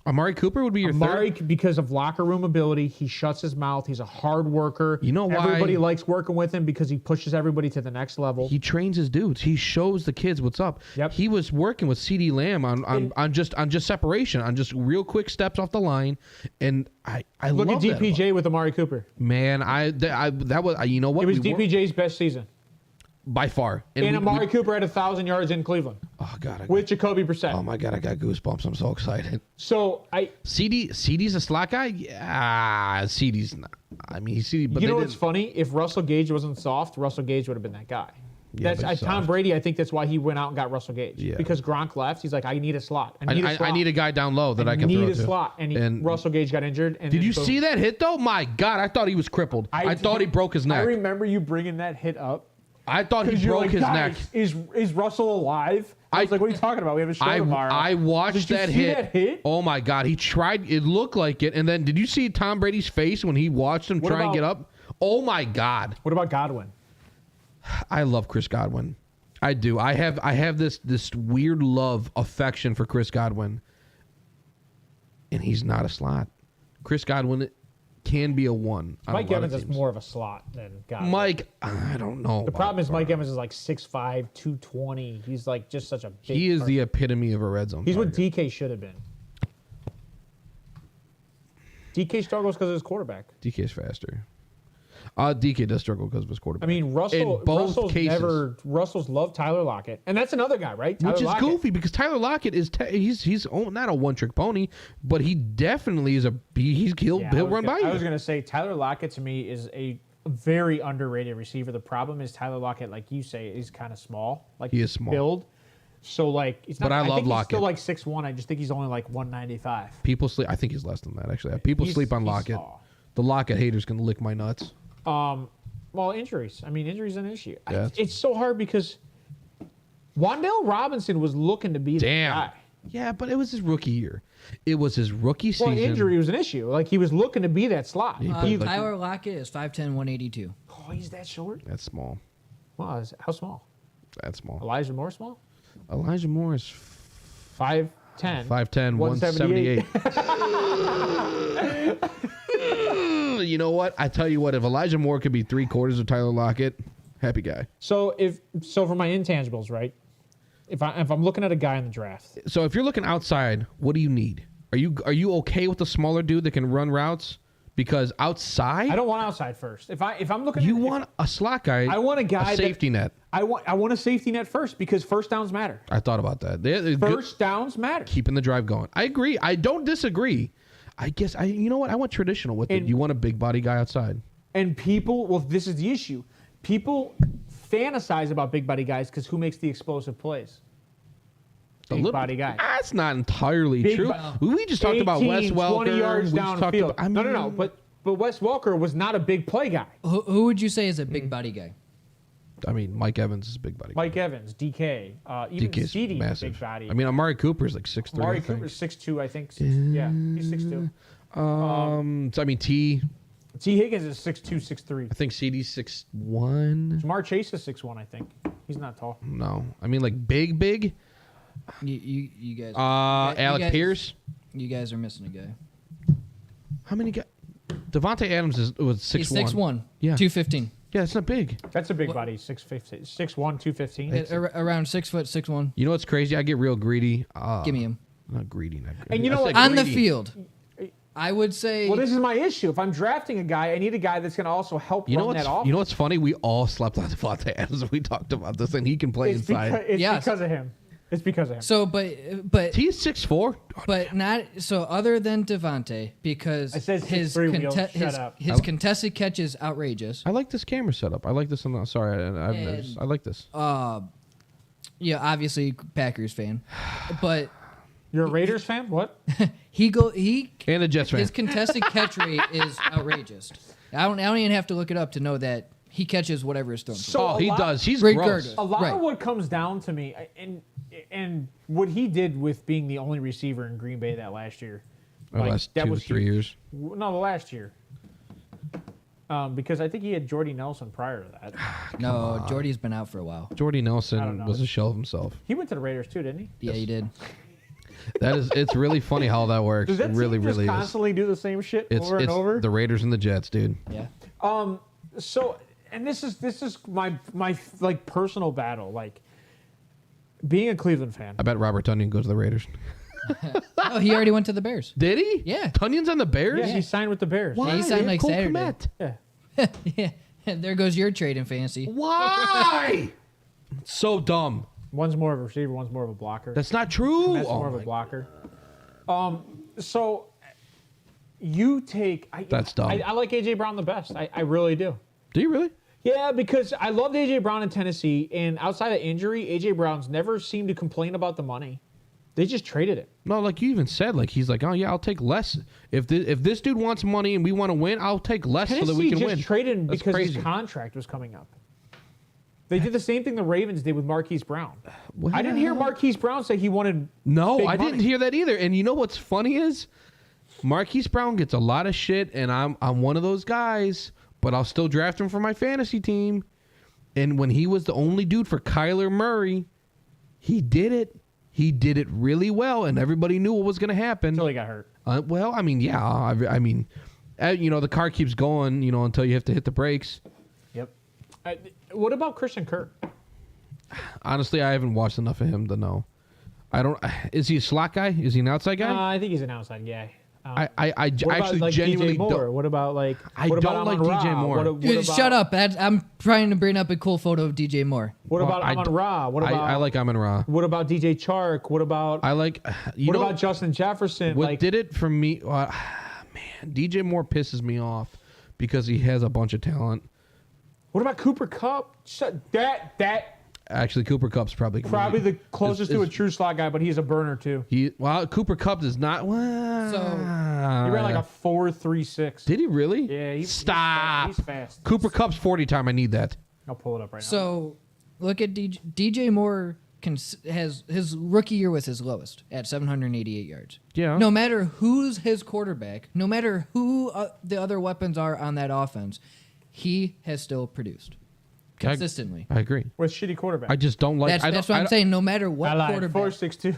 Amari Cooper would be your Amari, third. because of locker room ability, he shuts his mouth. He's a hard worker. You know why? Everybody likes working with him because he pushes everybody to the next level. He trains his dudes. He shows the kids what's up. Yep. He was working with CeeDee Lamb on just separation, on just real quick steps off the line, and I Look love at DPJ with Amari Cooper. Man, that was you know what? It was DPJ's best season. By far. And Amari Cooper had 1,000 yards in Cleveland. Oh God! With Jacoby Brissett. Oh my God! I got goosebumps. I'm so excited. So CD's a slot guy. Yeah, CD's not. I mean, he's CD. But you know what's funny? If Russell Gage wasn't soft, Russell Gage would have been that guy. Yeah, That's Tom Brady. I think that's why he went out and got Russell Gage. Yeah. Because Gronk left. He's like, I need a slot. I need a guy down low that I can need throw a to. slot. And Russell Gage got injured. And did you see that hit though? My God! I thought he was crippled. I thought he broke his neck. I remember you bringing that hit up. I thought he broke his neck. Is Russell alive? I was like, what are you talking about? We have a show tomorrow. I watched that hit. Oh my God! He tried. It looked like it. And then, did you see Tom Brady's face when he watched him try and get up? Oh my God! What about Godwin? I love Chris Godwin. I do. I have this weird affection for Chris Godwin. And he's not a slot. Chris Godwin can be a 1. Mike Evans is more of a slot than Godwin. Mike, I don't know. The problem is Mike Evans is like 6'5", 220. He's like just such a big He is the epitome of a red zone. He's target. what DK should have been. DK struggles because of his quarterback. DK's faster. DK does struggle because of his quarterback. I mean, Russell's loved Tyler Lockett, and that's another guy, right? Tyler Which is Lockett. goofy because Tyler Lockett is he's not a one-trick pony, but he definitely is he'll run by you. I was gonna say Tyler Lockett to me is a very underrated receiver. The problem is Tyler Lockett, like you say, is kind of small. Like he is small. Build. So like, it's not. But I love think Lockett. He's still like 6'1". I just think he's only like 195. People sleep. I think he's less than that actually. People sleep on Lockett. Small. The Lockett haters can lick my nuts. Well, injuries. I mean, injuries are an issue. Yeah. It's so hard because Wan'Dale Robinson was looking to be the guy. Yeah, but it was his rookie year. It was his rookie season. Well, injury was an issue. Like, he was looking to be that slot. Tyler Lockett is 5'10", 182. Oh, he's that short? That's small. Wow, how small? That's small. Elijah Moore small? Elijah Moore is 5'10". 5'10", 178. You know what? I tell you what, if Elijah Moore could be 3/4 of Tyler Lockett, happy guy. So for my intangibles, right? If I'm looking at a guy in the draft. So if you're looking outside, what do you need? Are you okay with a smaller dude that can run routes? Because outside, I don't want outside first. If I'm looking, you want a slot guy. I want a guy safety net. I want a safety net first because first downs matter. I thought about that. First downs matter. Keeping the drive going. I agree. I don't disagree. I guess you know what? I went traditional with it. You want a big body guy outside. And this is the issue. People fantasize about big body guys because who makes the explosive plays? Big body guy. That's not entirely true. We just talked about Wes Welker. 20 yards downfield. No. But Wes Welker was not a big play guy. Who would you say is a big body guy? I mean, Mike Evans is a big body. Mike Evans, DK, even DK's CeeDee, massive. big body. I mean, Amari Cooper's like 6'3". Amari Cooper's 6'2", I think. Yeah, he's 6'2". So I mean, T Higgins is 6'2", 6'3". I think CD's 6'1". Jamar Chase is 6'1", I think. He's not tall. No, I mean like big. You guys. Alec Pierce. You guys are missing a guy. How many guys? Devontae Adams was 6'1". He's 6'1". Yeah. 215. Yeah, it's not big. That's a big body. 6'1", 215. Around 6 foot, 6'1". You know what's crazy? I get real greedy. Give me him. Not greedy. And you know what? On the field, I would say. Well, this is my issue. If I'm drafting a guy, I need a guy that's going to also help run that offense. You know what's funny? We all slept on Devontae Adams. We talked about this, and he can play inside. It's because of him. It's because of him. So, but he's 6'4". But not so. Other than Devontae, because his contested catch is outrageous. I like this camera setup. I like this. I like this. Yeah, obviously Packers fan, but you're a Raiders fan. What? And a Jets fan. His contested catch rate is outrageous. I don't even have to look it up to know that he catches whatever is thrown. So he does. He's regardless. gross. A lot of what comes down to me, and what he did with being the only receiver in Green Bay that last year. The last 2 to 3 years. No, the last year. Because I think he had Jordy Nelson prior to that. No, Jordy's been out for a while. Jordy Nelson was a shell of himself. He went to the Raiders too, didn't he? Yeah, he did. It's really funny how that works. Does that it really team just is. constantly do the same shit over and over? The Raiders and the Jets, dude. Yeah. So, and this is my like personal battle, like being a Cleveland fan. I bet Robert Tonyan goes to the Raiders. Oh, he already went to the Bears. Did he? Yeah. Tunion's on the Bears? Yeah, he signed with the Bears. Why? Yeah, he signed like Cole Saturday. Kmet. Yeah. Yeah. There goes your trade in fantasy. Why? So dumb. One's more of a receiver, one's more of a blocker. That's not true. That's more of a blocker. So you take. That's dumb. I like AJ Brown the best. I really do. Do you really? Yeah, because I loved AJ Brown in Tennessee, and outside of injury, AJ Brown's never seemed to complain about the money. They just traded it. No, like you even said, like he's like, oh yeah, I'll take less. If this dude wants money and we want to win, I'll take less Tennessee so that we can just win. Traded him That's because crazy. his contract was coming up. They did the same thing the Ravens did with Marquise Brown. What? I didn't hear Marquise Brown say he wanted. No, big I didn't money. hear that either. And you know what's funny is, Marquise Brown gets a lot of shit, and I'm one of those guys, but I'll still draft him for my fantasy team. And when he was the only dude for Kyler Murray, he did it. He did it really well, and everybody knew what was going to happen. Until he got hurt. Well, I mean, yeah. I mean, the car keeps going, until you have to hit the brakes. Yep. What about Christian Kirk? Honestly, I haven't watched enough of him to know. I don't. Is he a slot guy? Is he an outside guy? I think he's an outside guy. I What actually about, genuinely DJ Moore? don't. What about I what don't about like Amon-Ra? DJ Moore. What Dude, about, shut up. I'm trying to bring up a cool photo of DJ Moore. What about I Amon-Ra? What about I like Amon-Ra. What about DJ Chark? What about I like. what about Justin Jefferson? What did it for me? Man, DJ Moore pisses me off because he has a bunch of talent. What about Cooper Kupp? That Actually, Cooper Kupp's probably the closest to a true slot guy, but he's a burner too. Cooper Kupp is not. Well, He ran like a 4.36. Did he really? Yeah, Stop. He's fast. Cooper Kupp's 40 time. I need that. I'll pull it up right now. So look at DJ Moore has his rookie year was his lowest at 788 yards. Yeah. No matter who's his quarterback, no matter who the other weapons are on that offense, he has still produced consistently. I agree. With shitty quarterback. I just don't like. That's what I'm saying. No matter what I lied. quarterback, 4.62.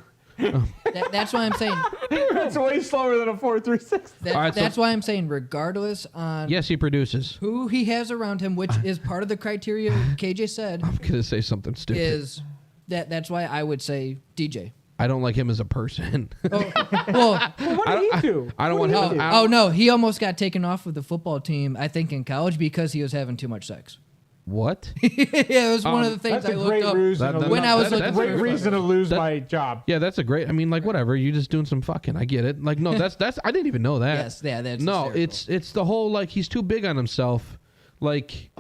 that's why I'm saying. That's way slower than a 4.36. That's why I'm saying, regardless on Yes, he produces. who he has around him, which is part of the criteria KJ said, I'm gonna say something stupid. is that's why I would say DJ. I don't like him as a person. Well, What did he do? I don't What want did him. he do? oh no, he almost got taken off with the football team, I think, in college because he was having too much sex. What? Yeah, it was one of the things That's I a looked great up. reason. That- When I was that- looking that's for Great very reason to lose my job. Yeah, that's a great. I mean, like whatever. You just doing some fucking. I get it. Like no, that's. I didn't even know that. Yes, yeah, that's no. hysterical. It's the whole like he's too big on himself. Like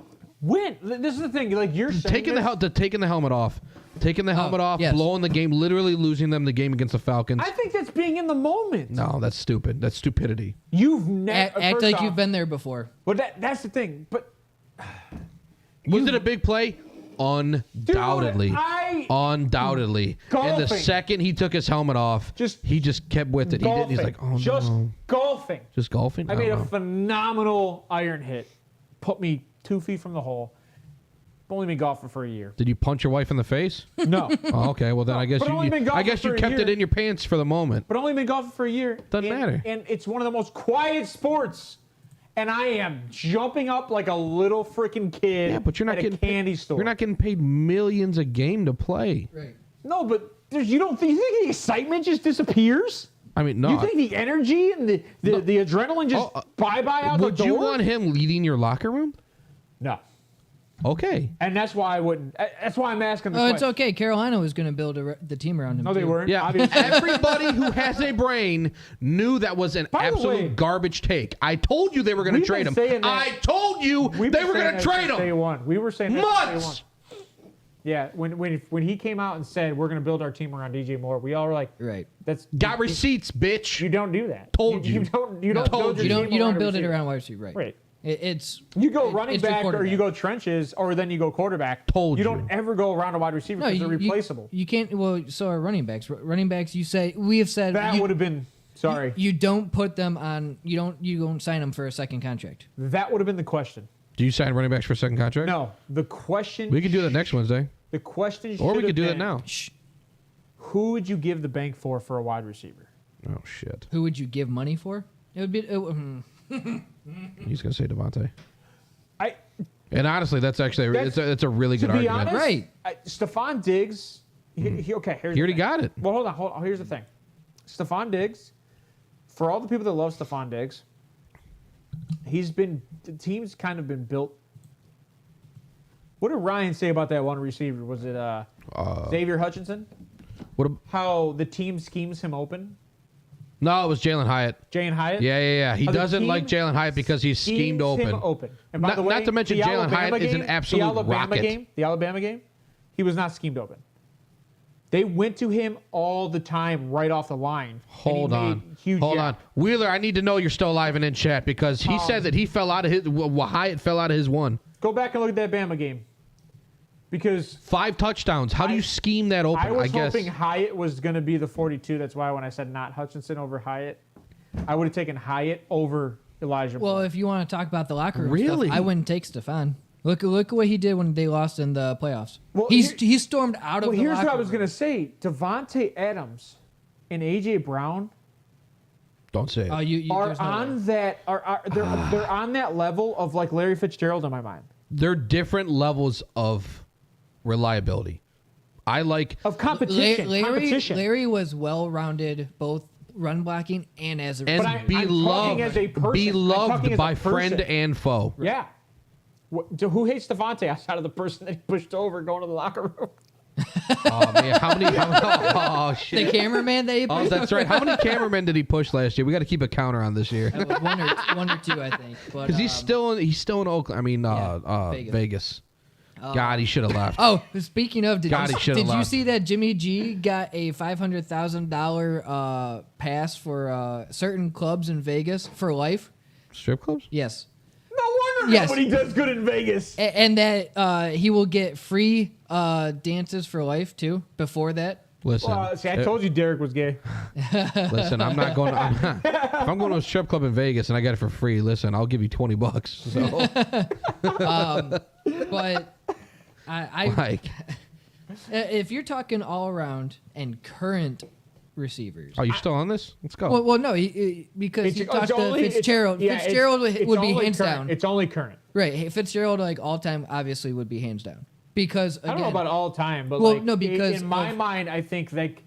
When? This is the thing. Like you're saying taking the helmet off, yes. blowing the game, literally losing them the game against the Falcons. I think that's being in the moment. No, that's stupid. That's stupidity. You've never Act like you've been there before. But that's the thing. But Was it a big play? Undoubtedly. Dude, Undoubtedly. And the Golfing. second he took his helmet off, he just kept with it. He didn't. He's like, oh just no. golfing. Just golfing? I made don't a know. phenomenal iron hit. Put me 2 feet from the hole. Only been golfing for a year. Did you punch your wife in the face? No. Oh, okay. Well, then I guess but only been you golfing for a kept year. it in your pants for the moment. But only been golfing for a year. Doesn't matter. And it's one of the most quiet sports. And I am jumping up like a little freaking kid Yeah, but you're not at getting a candy store. You're not getting paid millions a game to play. Right. No, but you don't think the excitement just disappears? I mean, no. You think the energy and the adrenaline just bye-bye out the Would door? you want him leading your locker room? No. Okay. And that's why I wouldn't. That's why I'm asking the Oh, question. it's okay. Carolina was going to build the team around him. No, they too. weren't. Yeah. Obviously. Everybody who has a brain knew that was an By the absolute way, garbage take. I told you they were going to we've trade been him. saying that- I told you We've they been were saying going to that trade since Day him. one. We were saying that since day Months. one. Yeah, when he came out and said we're going to build our team around DJ Moore, we all were like, Right. "That's Got receipts, bitch. You don't do that. Told you. You don't. You No, don't build your you team don't around a build it receiver. around wide receiver. Right. Right. It's You go it- running it's your back or you quarterback. go trenches or then you go quarterback. Told you you. don't ever go around a wide receiver No, because you, they're replaceable. You can't. Well, so are running backs. Running backs. You say we have said That you, would have been. Sorry. You don't put them on. You don't sign them for a second contract. That would have been the question. Do you sign running backs for a second contract? No, the question. We could do that next Wednesday. The question. Or we should could do have that been, now. Shh. Who would you give the bank for a wide receiver? Oh, shit. Who would you give money for? It would be. He's going to say Devontae. I And honestly, that's actually it's a really good to be argument. honest, Right. Stephon Diggs. Okay, here's He already the thing. got it. Well, hold on. Here's the thing. Stephon Diggs. For all the people that love Stephon Diggs, the team's kind of been built. What did Ryan say about that one receiver? Was it Xavier Hutchinson? How the team schemes him open? No, it was Jalen Hyatt. Jalen Hyatt? Yeah. He How the doesn't team like Jalen Hyatt because he's schemed schemes him open. open. And by Not- the way, not to mention the Jalen Alabama Hyatt is an game- absolute rocket. The Alabama game, he was not schemed open. They went to him all the time right off the line. Hold on. Huge Hold on. Wheeler, I need to know you're still alive and in chat because he said that he fell out of his Hyatt fell out of his one. Go back and look at that Bama game. Because 5 touchdowns. How do you scheme that open? I was guess. hoping Hyatt was going to be the 42. That's why when I said not Hutchinson over Hyatt, I would have taken Hyatt over Elijah Moore. well, if you want to talk about the locker room Really? stuff, I wouldn't take Stephon. Look at what he did when they lost in the playoffs. Well, he stormed out of the here's locker what I was room. going to say. Devontae Adams and A.J. Brown Don't say it. are there's no on way. that they're on that level of like Larry Fitzgerald in my mind. They're different levels of reliability. I like Of competition. Larry was well-rounded, both run blocking and as a and receiver. I'm talking as a person. I'm talking beloved as a by person. friend and foe. Yeah. Who hates Devontae outside of the person that he pushed over going to the locker room? Oh man, oh shit. The cameraman that he Oh, that's right. How many cameramen did he push last year? We got to keep a counter on this year That was one or two, I think. because he's still in Oakland. I mean, Vegas. God, he should have left. Oh, speaking of, did God, he you should've see left. that Jimmy G got a $500,000 pass for certain clubs in Vegas for life? Strip clubs? Yes. No wonder Yes. nobody does good in Vegas. And that he will get free dances for life too. Before that, Listen, See, I told you Derek was gay. listen. I'm not going. If I'm going to a strip club in Vegas and I got it for free, listen, I'll give you $20. So, but I like, if you're talking all around and current receivers. are you still on this? Let's go. Well, no, because you talked to it's- Fitzgerald. yeah, Fitzgerald it's would be only hands current. down. It's only current. Right, Fitzgerald like all time obviously would be hands down because again, I don't know about all time, but Well, like, no, because in my of- mind, I think like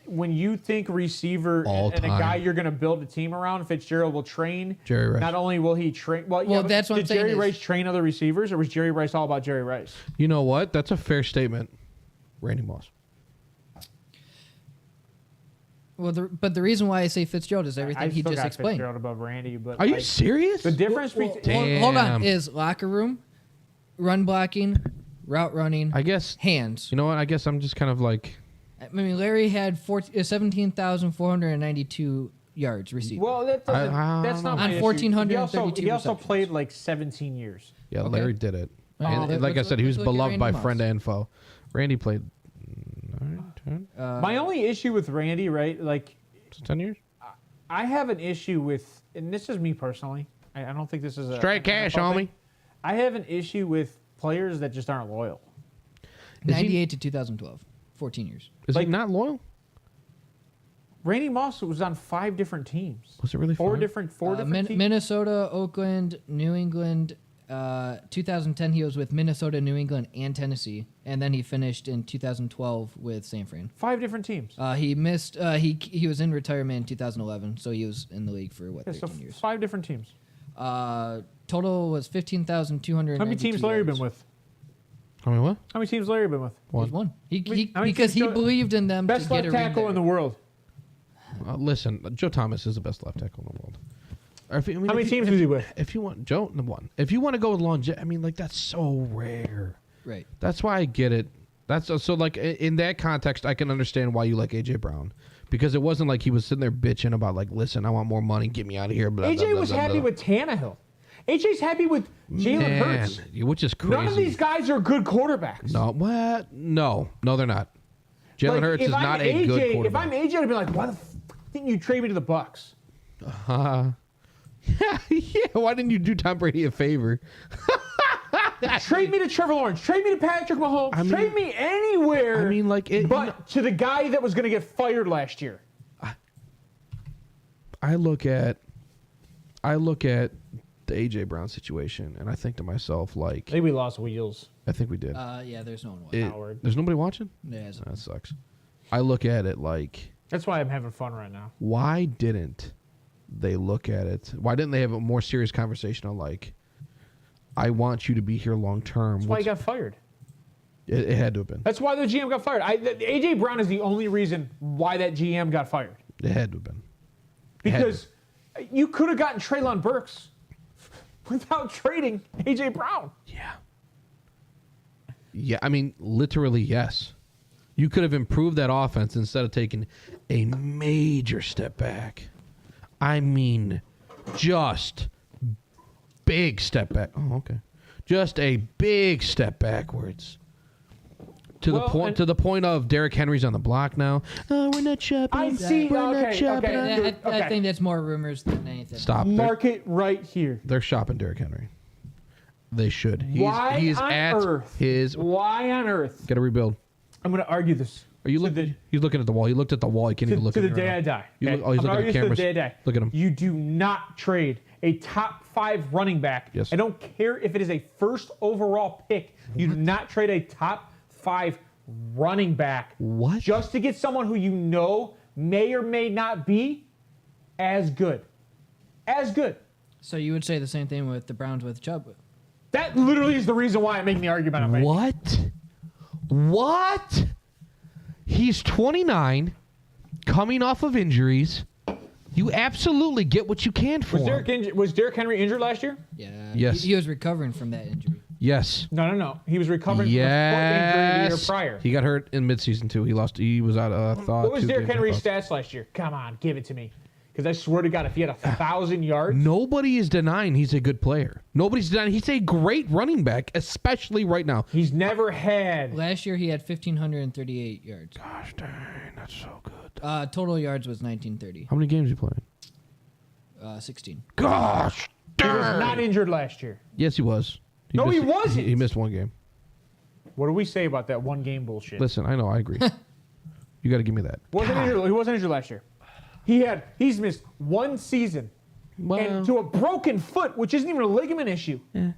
when you think receiver All and a guy time. you're going to build a team around, Fitzgerald will train. Jerry Rice. Not only will he train, well, Well, but that's what I'm did saying Jerry is- Rice train other receivers, or was Jerry Rice all about Jerry Rice? You know what? That's a fair statement. Randy Moss. Well, but the reason why I say Fitzgerald is I everything he still just got explained. Fitzgerald above Randy, but Are you like, serious? the difference between Damn. Hold on, is locker room, run blocking, route running, I guess. hands. You know what? I guess I'm just kind of like. I mean, Larry had 17,492 yards received. well, that doesn't, I that's not don't my know. issue. On 1,432 He also receptions. played like 17 years. Yeah, Okay. Larry did it. Well, And let's- like I let's said, he was look at beloved Randy by Moss. friend and foe. Randy played 10 My only issue with Randy, right? Like, 10 years? I have an issue with, and this is me personally. I don't think this is a Straight cash, NFL homie. thing. I have an issue with players that just aren't loyal. 98 to 2012, 14 years. Is Like- he not loyal? Randy Moss was on 5 different teams. Was it really Four fun? different teams. Minnesota, Oakland, New England. 2010, he was with Minnesota, New England, and Tennessee, and then he finished in 2012 with San Fran. 5 different teams. He missed. He was in retirement in 2011, so he was in the league for what Yeah, so 13 years. 5 different teams. Total was 15,200. How many teams Larry been with? I mean, what? How many teams Larry been with? He's one. How many Because he teams- believed in them Best to get left a ring tackle there. in the world. Listen, Joe Thomas is the best left tackle in the world. Or if, I mean, How many if you- teams if was he you- with? If you want Joe, the one. If you want to go with longevity, I mean, like that's so rare. Right. That's why I get it. That's so like in that context, I can understand why you like AJ Brown because it wasn't like he was sitting there bitching about like, listen, I want more money, get me out of here. Blah, AJ blah, blah, was blah, happy blah. with Tannehill. AJ's happy with Jalen Man, Hurts. which is crazy. None of these guys are good quarterbacks. No, what? No, they're not. Jalen Like, Hurts if is I'm not a AJ, good If quarterback. I'm AJ, I'd be like, why the didn't you trade me to the Bucks? Yeah, why didn't you do Tom Brady a favor? Trade me to Trevor Lawrence. Trade me to Patrick Mahomes. I mean- trade me anywhere. I mean, like, it, but to the guy that was going to get fired last year. I look at the AJ Brown situation, and I think to myself, like, Maybe we lost wheels. I think we did. Yeah, there's no one watching. Howard. There's nobody watching. Yeah, That sucks. I look at it like, That's why I'm having fun right now. why didn't they look at it? Why didn't they have a more serious conversation on like, I want you to be here long term? That's why he got fired. It had to have been. That's why the GM got fired. AJ Brown is the only reason why that GM got fired. It had to have been. Because you could have gotten Treylon Burks without trading AJ Brown. Yeah. Yeah, I mean, literally, yes. You could have improved that offense instead of taking a major step back. I mean, just big step back. Oh, okay. Just a big step backwards. To the point of Derrick Henry's on the block now. Oh, we're not shopping. I see. We're not shopping. Okay. I think that's more rumors than anything. Stop. Mark it right here. They're shopping Derrick Henry. They should. Why on earth? Why on earth? Got to rebuild. I'm going to argue this. Are you he's looking at the wall. He looked at the wall. He can't even look to at the it. day I die. He's I'm looking at the cameras. To the day I die. Look at him. You do not trade a top 5 running back. Yes. I don't care if it is a first overall pick. You do not trade a top 5 running back. What? Just to get someone who you know may or may not be as good. As good. So you would say the same thing with the Browns with Chubb. That literally is the reason why I'm making the argument I'm making. What? He's 29, coming off of injuries. You absolutely get what you can for him. Was Derrick Henry injured last year? Yeah. Yes. He was recovering from that injury. Yes. No. He was recovering from a foot injury the year prior. He got hurt in midseason too. He was out of What was Derrick Henry's stats last year? Come on, give it to me. Because I swear to God, if he had 1,000 yards. Nobody is denying he's a good player. Nobody's denying he's a great running back, especially right now. He's never had. Last year he had 1,538 yards. Gosh dang, that's so good. Total yards was 1,930. How many games you playing? 16. Gosh He dang. was not injured last year. Yes, he was. He wasn't. He missed one game. What do we say about that one game bullshit? Listen, I know, I agree. You got to give me that. He wasn't injured last year. He's missed one season. Well, And to a broken foot, which isn't even a ligament issue. Yeah.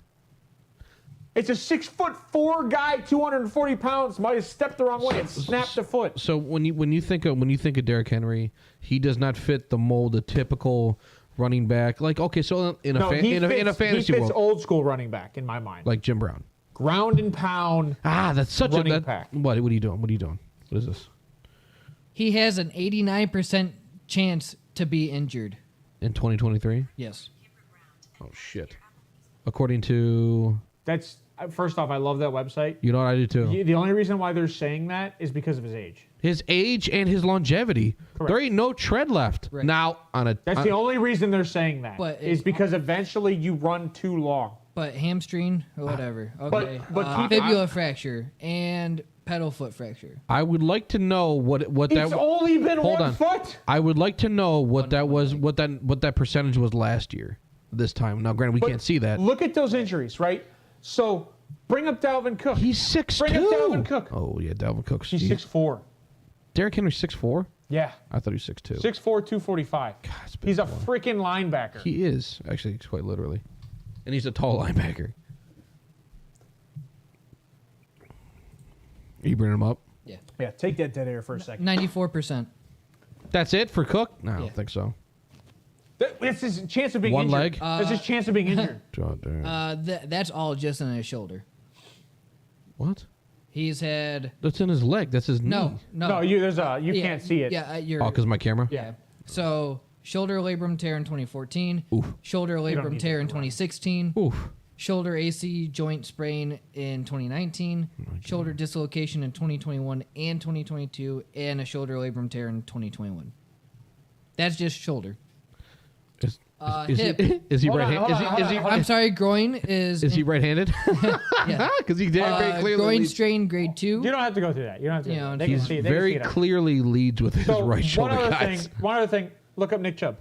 It's a 6'4" guy, 240 pounds, might have stepped the wrong way and snapped the foot. So when you think of Derrick Henry, he does not fit the mold, the typical running back. Like, okay, so in a fantasy he fits world, old school running back in my mind. like Jim Brown. Ground and pound. That's such running a back. What are you doing? What is this? He has an 89% chance to be injured. In 2023? Yes. Oh shit. According to First off, I love that website. you know what I do too. The only reason why they're saying that is because of his age. His age and his longevity. Correct. There ain't no tread left. Right. Now That's the only reason they're saying that. But is because eventually you run too long. But hamstring or whatever. Okay. but Fibula fracture and pedal foot fracture. I would like to know what It's that only been hold one on. foot. I would like to know what that was, what that percentage was last year. This time. Now, granted, we can't see that. Look at those injuries, right? So bring up Dalvin Cook. He's 6'2". Bring up Dalvin Cook. Oh yeah, Dalvin Cook's. He's 6'4". Derrick Henry's 6'4". Yeah. I thought he was 6'2". 6'4", 245. it's a big He's a boy. freaking linebacker. He is actually quite literally, and he's a tall linebacker. Are you bringing him up? Yeah, take that dead air for a second. 94%. That's it for Cook? No, I Yeah. don't think so. That's his chance of being One injured. leg? That's his chance of being injured. God damn. That's all just in his shoulder. What? He's had That's in his leg. That's his knee. no. No, you can't see it. Yeah, you're. Oh, because my camera? Yeah. So shoulder labrum tear in 2014. Oof. Shoulder labrum need tear that in to run. 2016. Oof. Shoulder AC joint sprain in 2019. Shoulder dislocation in 2021 and 2022, and a shoulder labrum tear in 2021. That's just shoulder. Hip. Is he Hold on, right-handed? hold on, hold on. I'm sorry, groin is. Is he right-handed? Yeah. Because he very clearly groin leads, strain grade 2. You don't have to go through that. You don't have to. You know, They can he's see it. very clearly leads with his So right shoulder, guys. One other thing. Look up Nick Chubb.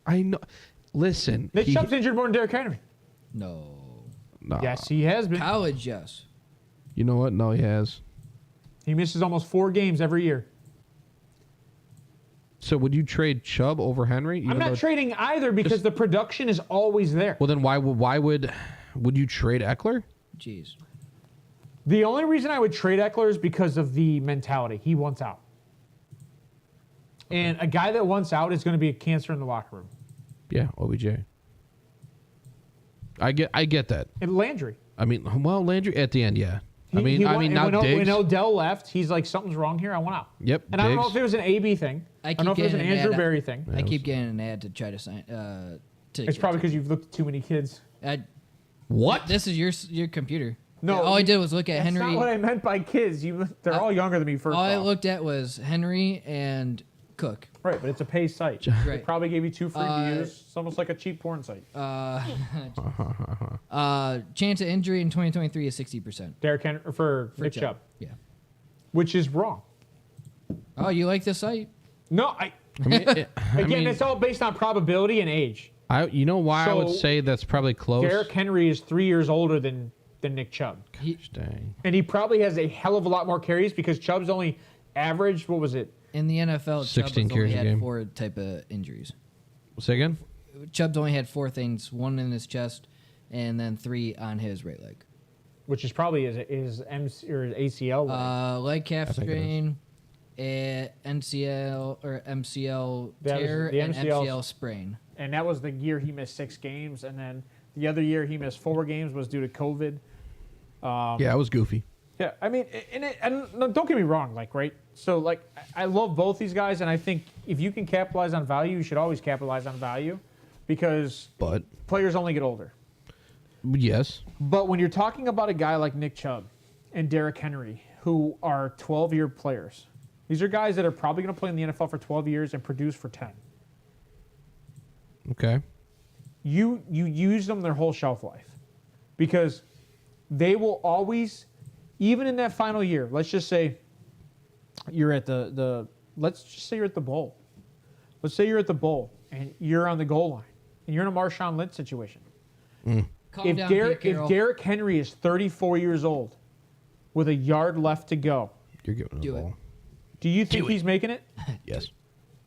I know. Listen. Nick Chubb's injured more than Derrick Henry. No. Nah. Yes, he has been. College, yes. You know what? No, he has. He misses almost 4 games every year. So would you trade Chubb over Henry? I'm not trading either because the production is always there. Well, then why would you trade Eckler? Jeez. The only reason I would trade Eckler is because of the mentality. He wants out. And a guy that wants out is going to be a cancer in the locker room. Yeah, OBJ. I get that. And Landry. I mean, well, Landry at the end, yeah. Now Diggs. when Odell left, he's like, something's wrong here. I want out. Yep. And I don't know if it was an AB thing. I don't know if it was an Andrew Berry thing. I keep getting an ad to try to sign. It's probably because you've looked at too many kids. What? This is your computer. No, all I did was look at That's Henry. not what I meant by kids. They're all younger than me. First all I off. looked at was Henry and Cook. Right, but it's a pay site. They Right. probably gave you 2 free to use. It's almost like a cheap porn site. Chance of injury in 2023 is 60%. Derrick Henry for Nick Chubb, Yeah. which is wrong. Oh, you like this site? No, again, it's all based on probability and age. You know why I would So, say that's probably close? Derrick Henry is 3 years older than Nick Chubb. Dang. And he probably has a hell of a lot more carries because Chubb's only averaged, what was it? In the NFL, 16 Chubb only carries a had game. 4 type of injuries. Say again? Chubb's only had 4 things, 1 in his chest and then 3 on his right leg. Which is probably his ACL. Leg calf strain, NCL or MCL That was tear, the and MCL MCL sprain. And that was the year he missed 6 games. And then the other year he missed 4 games was due to COVID. Yeah, it was goofy. Yeah, I mean, and don't get me wrong, like, right? So, like, I love both these guys, and I think if you can capitalize on value, you should always capitalize on value because But players only get older. yes. But when you're talking about a guy like Nick Chubb and Derrick Henry, who are 12-year players, these are guys that are probably going to play in the NFL for 12 years and produce for 10. Okay. You use them their whole shelf life because they will always, even in that final year, let's just say you're at let's just say you're at the bowl. Let's say you're at the bowl and you're on the goal line and you're in a Marshawn Lynch situation. Calm down, Pete Carroll. If Derrick Henry is 34 years old with a yard left to go, You're giving Do the it. ball. do you think he's making it? Yes.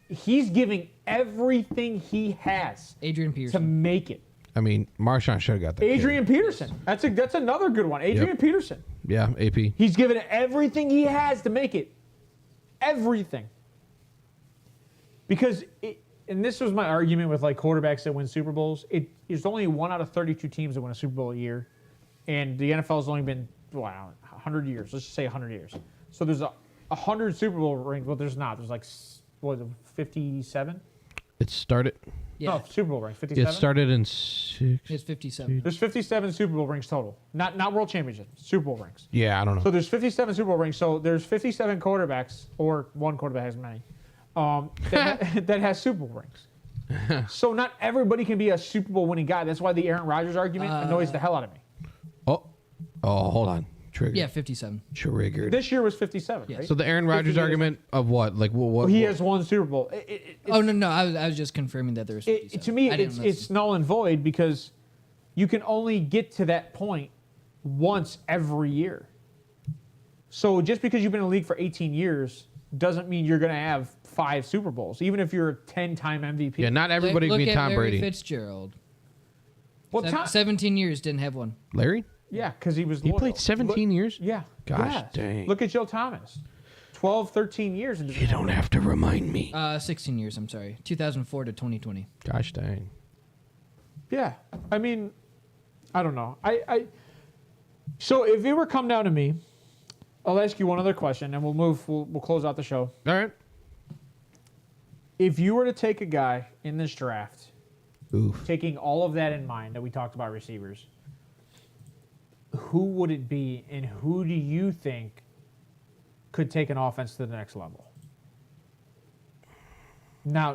He's giving everything he has Adrian to Peterson. make it. I mean, Marshawn should have got that. Adrian Peterson. That's another good one. Adrian Yep. Peterson. Yeah, AP. He's given everything he has to make it. Everything. Because, and this was my argument with like quarterbacks that win Super Bowls. There's only 1 out of 32 teams that win a Super Bowl a year. And the NFL has only been, 100 years. Let's just say 100 years. So there's 100 Super Bowl rings. Well, there's not. There's like, what, 57? It started. Yeah, No, Super Bowl rings. 57? It started in 6. it's 57. There's 57 Super Bowl rings total. Not World Championship. Super Bowl rings. Yeah, I don't know. So there's 57 Super Bowl rings. So there's 57 quarterbacks, or one quarterback has many, that has Super Bowl rings. So not everybody can be a Super Bowl winning guy. That's why the Aaron Rodgers argument annoys the hell out of me. Oh, hold on. Trigger. Yeah, 57. Triggered. This year was 57, Yeah. right? So the Aaron 50 Rodgers years. argument of what? Like what? He has one Super Bowl. Oh, no. I was just confirming that there was 57. To me, I didn't it's null and void because you can only get to that point once every year. So just because you've been in the league for 18 years doesn't mean you're going to have 5 Super Bowls, even if you're a 10-time MVP. Yeah, not everybody can Look be at Tom Larry Brady. Fitzgerald. Well, 17 years, didn't have one. Larry? yeah, because he was He loyal. played 17 years? Yeah. Gosh, Yes. dang. Look at Joe Thomas. 12, 13 years. And You don't have to remind me. 16 years, I'm sorry. 2004 to 2020. Gosh dang. Yeah. I mean, I don't know. So if it were come down to me, I'll ask you one other question, and we'll close out the show. All right. If you were to take a guy in this draft, Oof. taking all of that in mind that we talked about receivers, who would it be, and who do you think could take an offense to the next level? Now,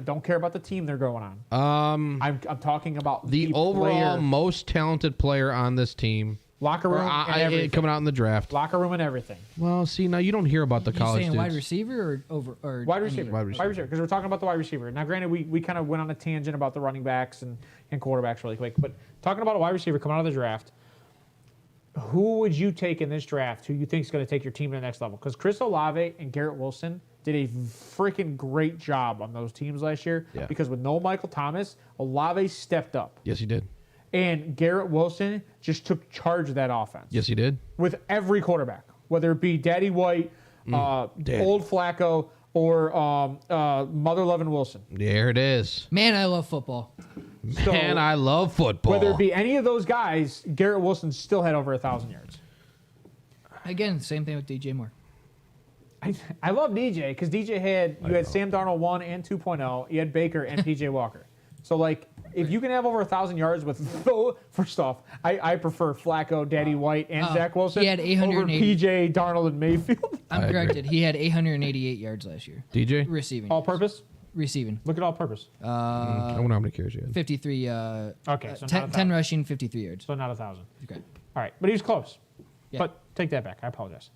don't care about the team they're going on. I'm talking about The overall player, most talented player on this team. locker room and everything. Coming out in the draft. Locker room and everything. Well, see, now you don't hear about the You college saying dudes. wide receiver or Wide any- receiver. Wide receiver. Because we're talking about the wide receiver. Now, granted, we kind of went on a tangent about the running backs and quarterbacks really quick, but talking about a wide receiver coming out of the draft, who would you take in this draft who you think is going to take your team to the next level? Because Chris Olave and Garrett Wilson did a freaking great job on those teams last year. Yeah. Because with no Michael Thomas, Olave stepped up. Yes, he did. And Garrett Wilson just took charge of that offense. Yes, he did. With every quarterback, whether it be Daddy White, Daddy. Old Flacco, or Mother Lovin' Wilson. There it is. Man, I love football. So, Man, I love football. whether it be any of those guys, Garrett Wilson still had over 1,000 yards. Again, same thing with DJ Moore. I love DJ because DJ had Sam Darnold 1 and 2.0. You had Baker and PJ Walker. So like, if you can have over 1,000 yards with, first off, I prefer Flacco, Daddy White, and Zach Wilson he had over 880. PJ Darnold and Mayfield. I'm I agree. corrected. He had 888 yards last year. DJ? Receiving. All purpose. Receiving. Look at all purpose. I wonder how many carries he had. 53. Okay, so not 10 1,000. rushing, 53 yards. So not 1,000. Okay. All right, but he was close. Yeah. But take that back. I apologize.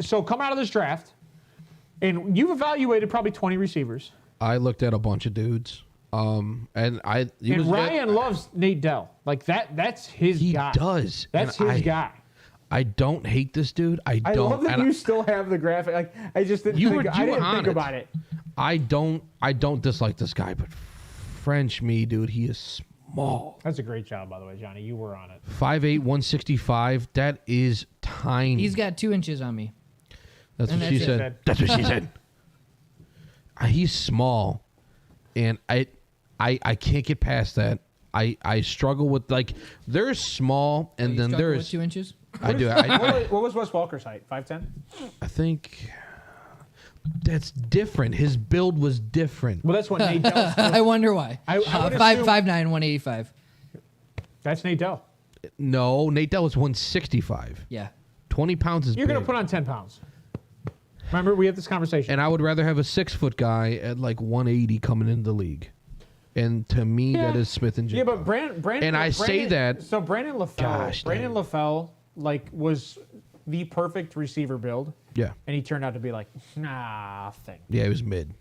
So come out of this draft, and you've evaluated probably 20 receivers. I looked at a bunch of dudes. And Ryan loves Nate Dell. Like that's his guy. He does. That's his guy. I don't hate this dude. I don't. love that you still have the graphic. Like I just didn't think about it. I don't dislike this guy, but French me, dude, he is small. That's a great job, by the way, Johnny. You were on it. 5'8", 165. That is tiny. He's got 2 inches on me. That's what she said. That's what she said. He's small, and I can't get past that. I struggle with, like, they're small, and then there's with 2 inches. I do. What was Wes Welker's height? 5'10"? I think that's different. His build was different. Well, that's what Nate Dell. I wonder why. I would 5'9", 185. That's Nate Dell. No, Nate Dell was 165. Yeah. 20 pounds is You're big. going to put on 10 pounds. Remember, we had this conversation. And I would rather have a 6-foot guy at like 180 coming into the league. And to me, that is Smith and Jigba. Yeah, but Brandon. And I say that. So Brandon LaFell, like, was the perfect receiver build. Yeah. And he turned out to be like nothing. Yeah, he was mid,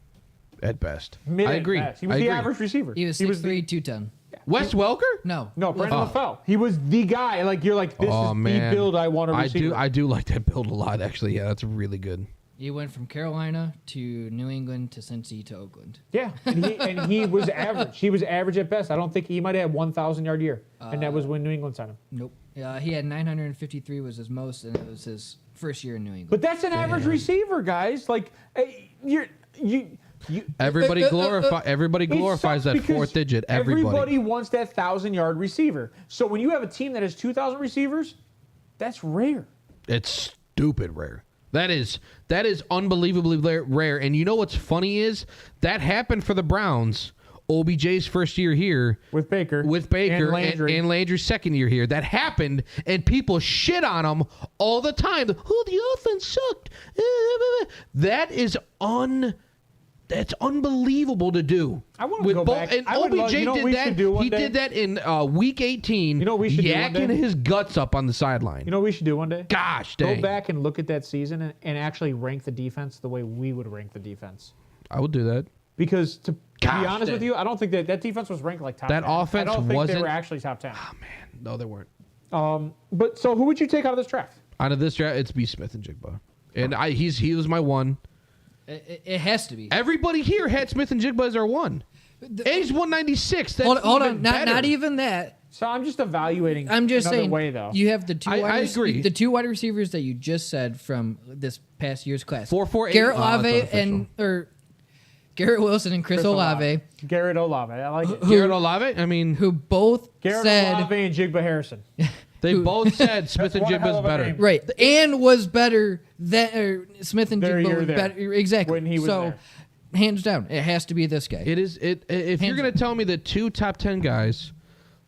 at best. Mid I at agree. best. He was the average receiver. He was 6'3", 210. Wes Welker? No. No, Brandon LaFell. He was the guy. Like, you're like, this is the build I want to receive. I do like that build a lot, actually. Yeah, that's really good. He went from Carolina to New England to Cincy to Oakland. Yeah, and he was average. He was average at best. I don't think he might have had 1,000-yard year, and that was when New England signed him. Nope. He had 953 was his most, and it was his first year in New England. But that's an average receiver, guys. Like, Everybody glorifies that fourth digit. Everybody wants that 1,000-yard receiver. So when you have a team that has 2,000 receivers, that's rare. It's stupid rare. That is unbelievably rare. And you know what's funny is that happened for the Browns. OBJ's first year here with Baker and Landry's second year here. That happened, and people shit on him all the time. The offense sucked. That's unbelievable to do. I want to go back. And OBJ did that. He did that in week 18. You know what we should do one day? Yakking his guts up on the sideline. You know what we should do one day? Gosh dang. Go back and look at that season and actually rank the defense the way we would rank the defense. I would do that. Because to be honest with you, I don't think that defense was ranked like top 10. That offense I don't think wasn't. They were actually top 10. Oh, man. No, they weren't. But so who would you take out of this draft? Out of this draft, it's B. Smith and Jigba. And he was my one. It has to be. Everybody here had Smith and Jigba as our one. And he's 196. That's hold on. Not even that. So I'm just evaluating. I'm just another saying. Way, though. You have the two. I agree. The 2 wide receivers that you just said from this past year's class. 448. Garrett Olave Garrett Wilson and Chris Olave. Garrett Olave. I like it. Garrett Olave. I mean, who both Garrett said Olave and Jigba Harrison. They both said Smith and Jigba is better. Right. And was better than Smith and Jigba was better. Exactly. When he was there. Hands down, it has to be this guy. It is. If you're going to tell me that 2 top 10 guys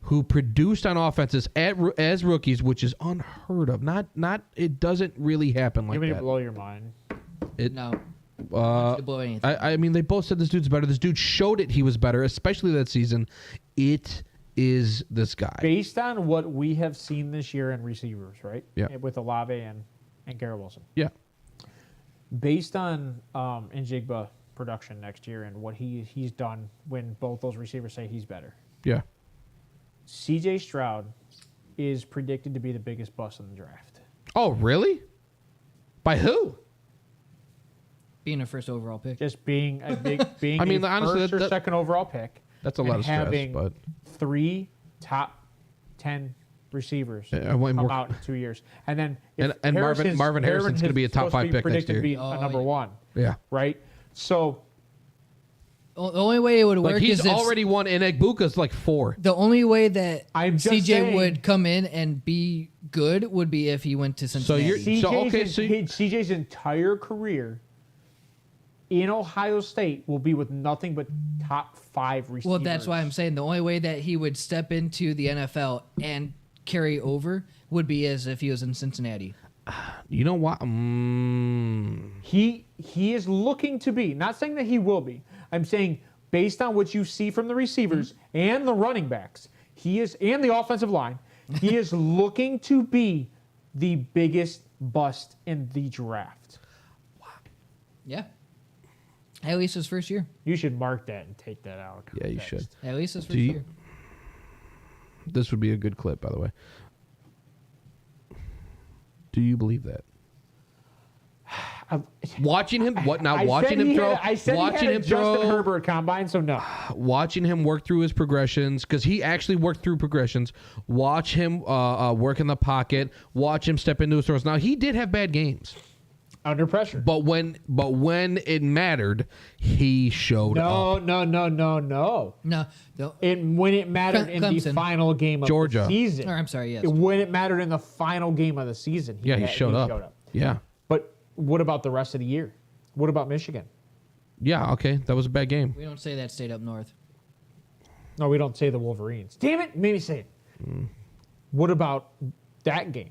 who produced on offenses as rookies, which is unheard of, it doesn't really happen like Give me that. To blow your mind. No. To blow anything. I mean, they both said this dude's better. This dude showed it he was better, especially that season. It is this guy. Based on what we have seen this year in receivers, right? Yeah. With Olave and Garrett Wilson. Yeah. Based on Njigba production next year and what he's done when both those receivers say he's better. Yeah. C.J. Stroud is predicted to be the biggest bust in the draft. Oh, really? By who? Being a first overall pick. Just being a honestly, first or second overall pick. That's a lot of stress, having but 3 top 10 receivers come out in 2 years, and then Marvin Harrison's going to be a top 5 pick next year. To be a number 1. Yeah. Right. So the only way it would work he's is already won, and Egbuka's like 4. The only way that CJ saying, would come in and be good would be if he went to Cincinnati. CJ's entire career in Ohio State will be with nothing but top 5 receivers. Well, that's why I'm saying the only way that he would step into the NFL and carry over would be as if he was in Cincinnati. You know what? He is looking to be, not saying that he will be. I'm saying based on what you see from the receivers and the running backs, and the offensive line, he is looking to be the biggest bust in the draft. Yeah. At least his first year. You should mark that and take that out. Yeah, you should. At least his first year. This would be a good clip, by the way. Do you believe that? Watching him, watching him throw, watching him throw, Justin Herbert combine. So no, watching him work through his progressions because he actually worked through progressions. Watch him work in the pocket. Watch him step into his throws. Now he did have bad games under pressure, but when it mattered, he showed up. No. When it mattered in the final game of Georgia. the season. Or, I'm sorry, yes. When it mattered in the final game of the season, he showed up. Yeah. But what about the rest of the year? What about Michigan? Yeah, okay. That was a bad game. We don't say that state up north. No, we don't say the Wolverines. Damn it, made me say it. What about that game?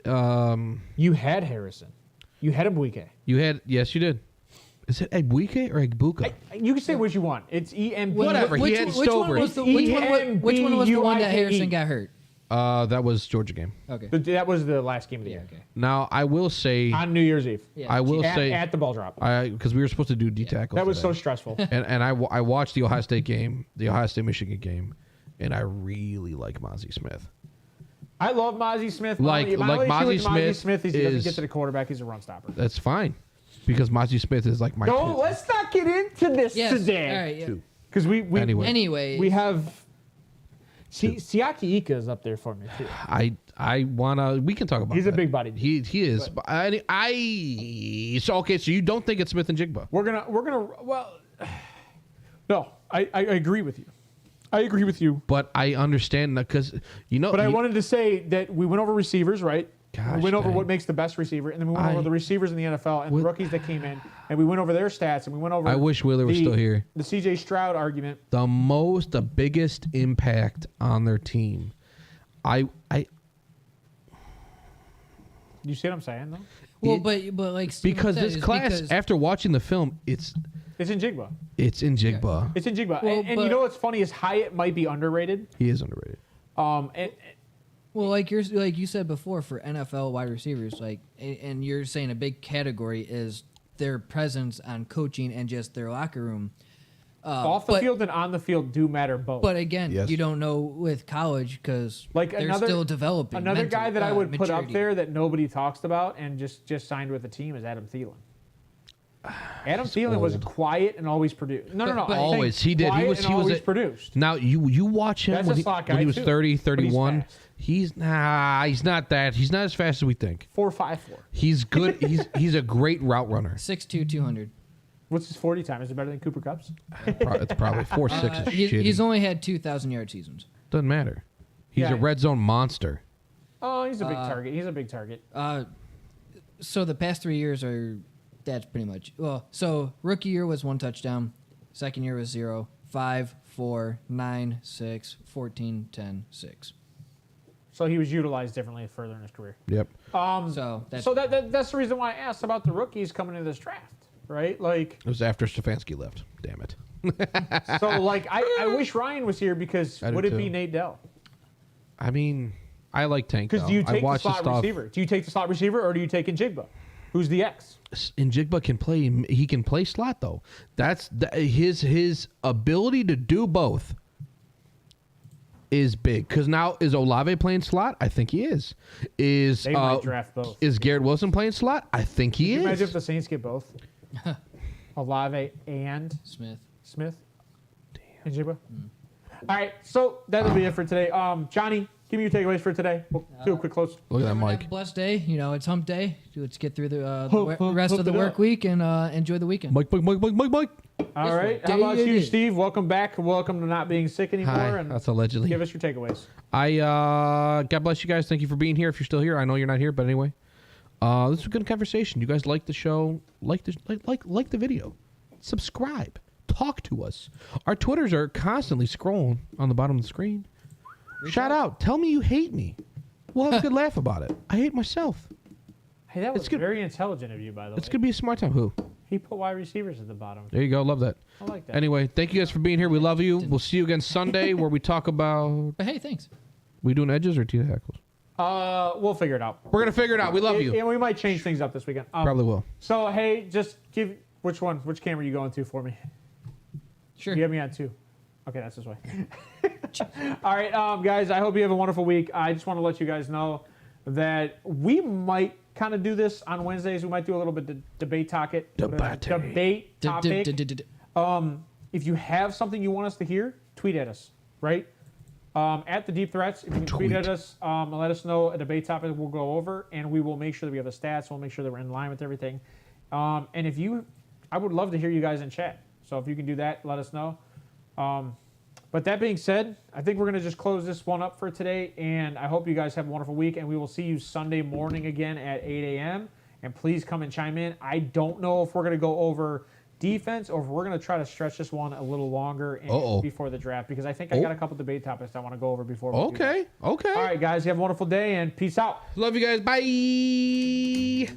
You had Harrison. You had Abuike. Yes, you did. Is it Abuike or Egbuka? You can say what you want. It's EMB. Whatever. Which one was the one that Harrison got hurt? That was Georgia game. Okay. That was the last game of the year. Okay. Now, I will say... On New Year's Eve. Yeah. I will say... At the ball drop. Because we were supposed to do D tackle. That was today. so stressful. And I watched the Ohio State game, the Ohio State-Michigan game, and I really like Mozzie Smith. I love Mozzie Smith. Mozzie Smith is he doesn't get to the quarterback. He's a run stopper. That's fine. Because Mozzie Smith is like my... Let's not get into this today. All right, yeah. Because we Anyway. we have... Siaki Ika is up there for me, too. I want to... We can talk about He's that. a big body. He is. But so you don't think it's Smith and Jigba? We're gonna well... No, I agree with you. I agree with you. But I understand that because, But I wanted to say that we went over receivers, right? Gosh, we went over dang. what makes the best receiver, and then we went over the receivers in the NFL and the rookies that came in, and we went over their stats, and we went over... I wish Wheeler was still here. The C.J. Stroud argument. The biggest impact on their team. You see what I'm saying, though? Well, but like Steven because said, this is class, because- after watching the film, it's in Jigba. It's in Jigba. It's in Jigba. Well, and you know what's funny is Hyatt might be underrated. He is underrated. Well, like you said before, for NFL wide receivers, and you're saying a big category is their presence on coaching and just their locker room. Off the field and on the field do matter both. But again, Yes. you don't know with college because they're another, still developing. Another guy that I would put up maturity. there that nobody talks about and just signed with the team is Adam Thielen. Adam Thielen was quiet and always produced. No. But Always. He did. He was always produced. Now you watch him That's when a slot guy he was too, 30, but he's 31. fast. He's not that. He's not as fast as we think. 4.54. He's good. he's a great route runner. 6'2", 200. What's his 40 time? Is it better than Cooper Kupp's? It's probably 4.6 is shitty. He's only had 2,000-yard seasons. Doesn't matter. He's Yeah. a red zone monster. Oh, he's a big target. He's a big target. So the past 3 years that's pretty much. Well, so rookie year was 1 touchdown. Second year was 0. 5, 4, 9, 6, 14, 10, 6. So he was utilized differently further in his career. Yep. So that's That's the reason why I asked about the rookies coming into this draft, right? Like, It was after Stefanski left. Damn it. so like I wish Ryan was here because I do would it too. be Nate Dell? I mean, I like Tank. Because though. do you I take the watched his slot stuff. receiver? Do you take the slot receiver or do you take Njigba? Who's the X? And Jigba can play. He can play slot though. That's his ability to do both is big. Because now is Olave playing slot? I think he is. Is They might draft both. Is Garrett Wilson playing slot? I think he Can you is. imagine if the Saints get both? Olave and Smith. and Njigba? All right, so that'll be it for today. Johnny, give me your takeaways for today. We'll do a quick close. Look at that Have mic. a blessed day. It's hump day. Let's get through the rest Hook of the it work up. week and enjoy the weekend. Mike. All right, how about you, Steve? Welcome back. Welcome to not being sick anymore. Hi. And That's allegedly. give us your takeaways. God bless you guys. Thank you for being here. If you're still here, I know you're not here, but anyway, this was a good conversation. You guys like the show? Like the video? Subscribe. Talk to us. Our Twitters are constantly scrolling on the bottom of the screen. Shout out. Tell me you hate me. We'll have a good laugh about it. I hate myself. Hey, that was It's good. very intelligent of you, by the way. It's gonna be a smart time. Who? He put wide receivers at the bottom. There you go. Love that. I like that. Anyway, thank you guys for being here. We love you. We'll see you again Sunday where we talk about. But hey, thanks. We doing edges or T tackles? We'll figure it out. We're gonna figure it out. We love you. And we might change things up this weekend. Probably will. So hey, just give which camera are you going to for me? Sure. You have me on 2. Okay, that's this way. All right, guys. I hope you have a wonderful week. I just want to let you guys know that we might kind of do this on Wednesdays. We might do a little bit of debate topic. If you have something you want us to hear, tweet at us. Right. At the Deep Threats, if you can tweet at us and let us know a debate topic we'll go over, and we will make sure that we have the stats. We'll make sure that we're in line with everything. And I would love to hear you guys in chat. So if you can do that, let us know. But that being said, I think we're going to just close this one up for today, and I hope you guys have a wonderful week, and we will see you Sunday morning again at 8 a.m., and please come and chime in. I don't know if we're going to go over defense or if we're going to try to stretch this one a little longer before the draft, because I think I got a couple debate topics I want to go over before we do that. Okay. All right, guys, you have a wonderful day, and peace out. Love you guys. Bye.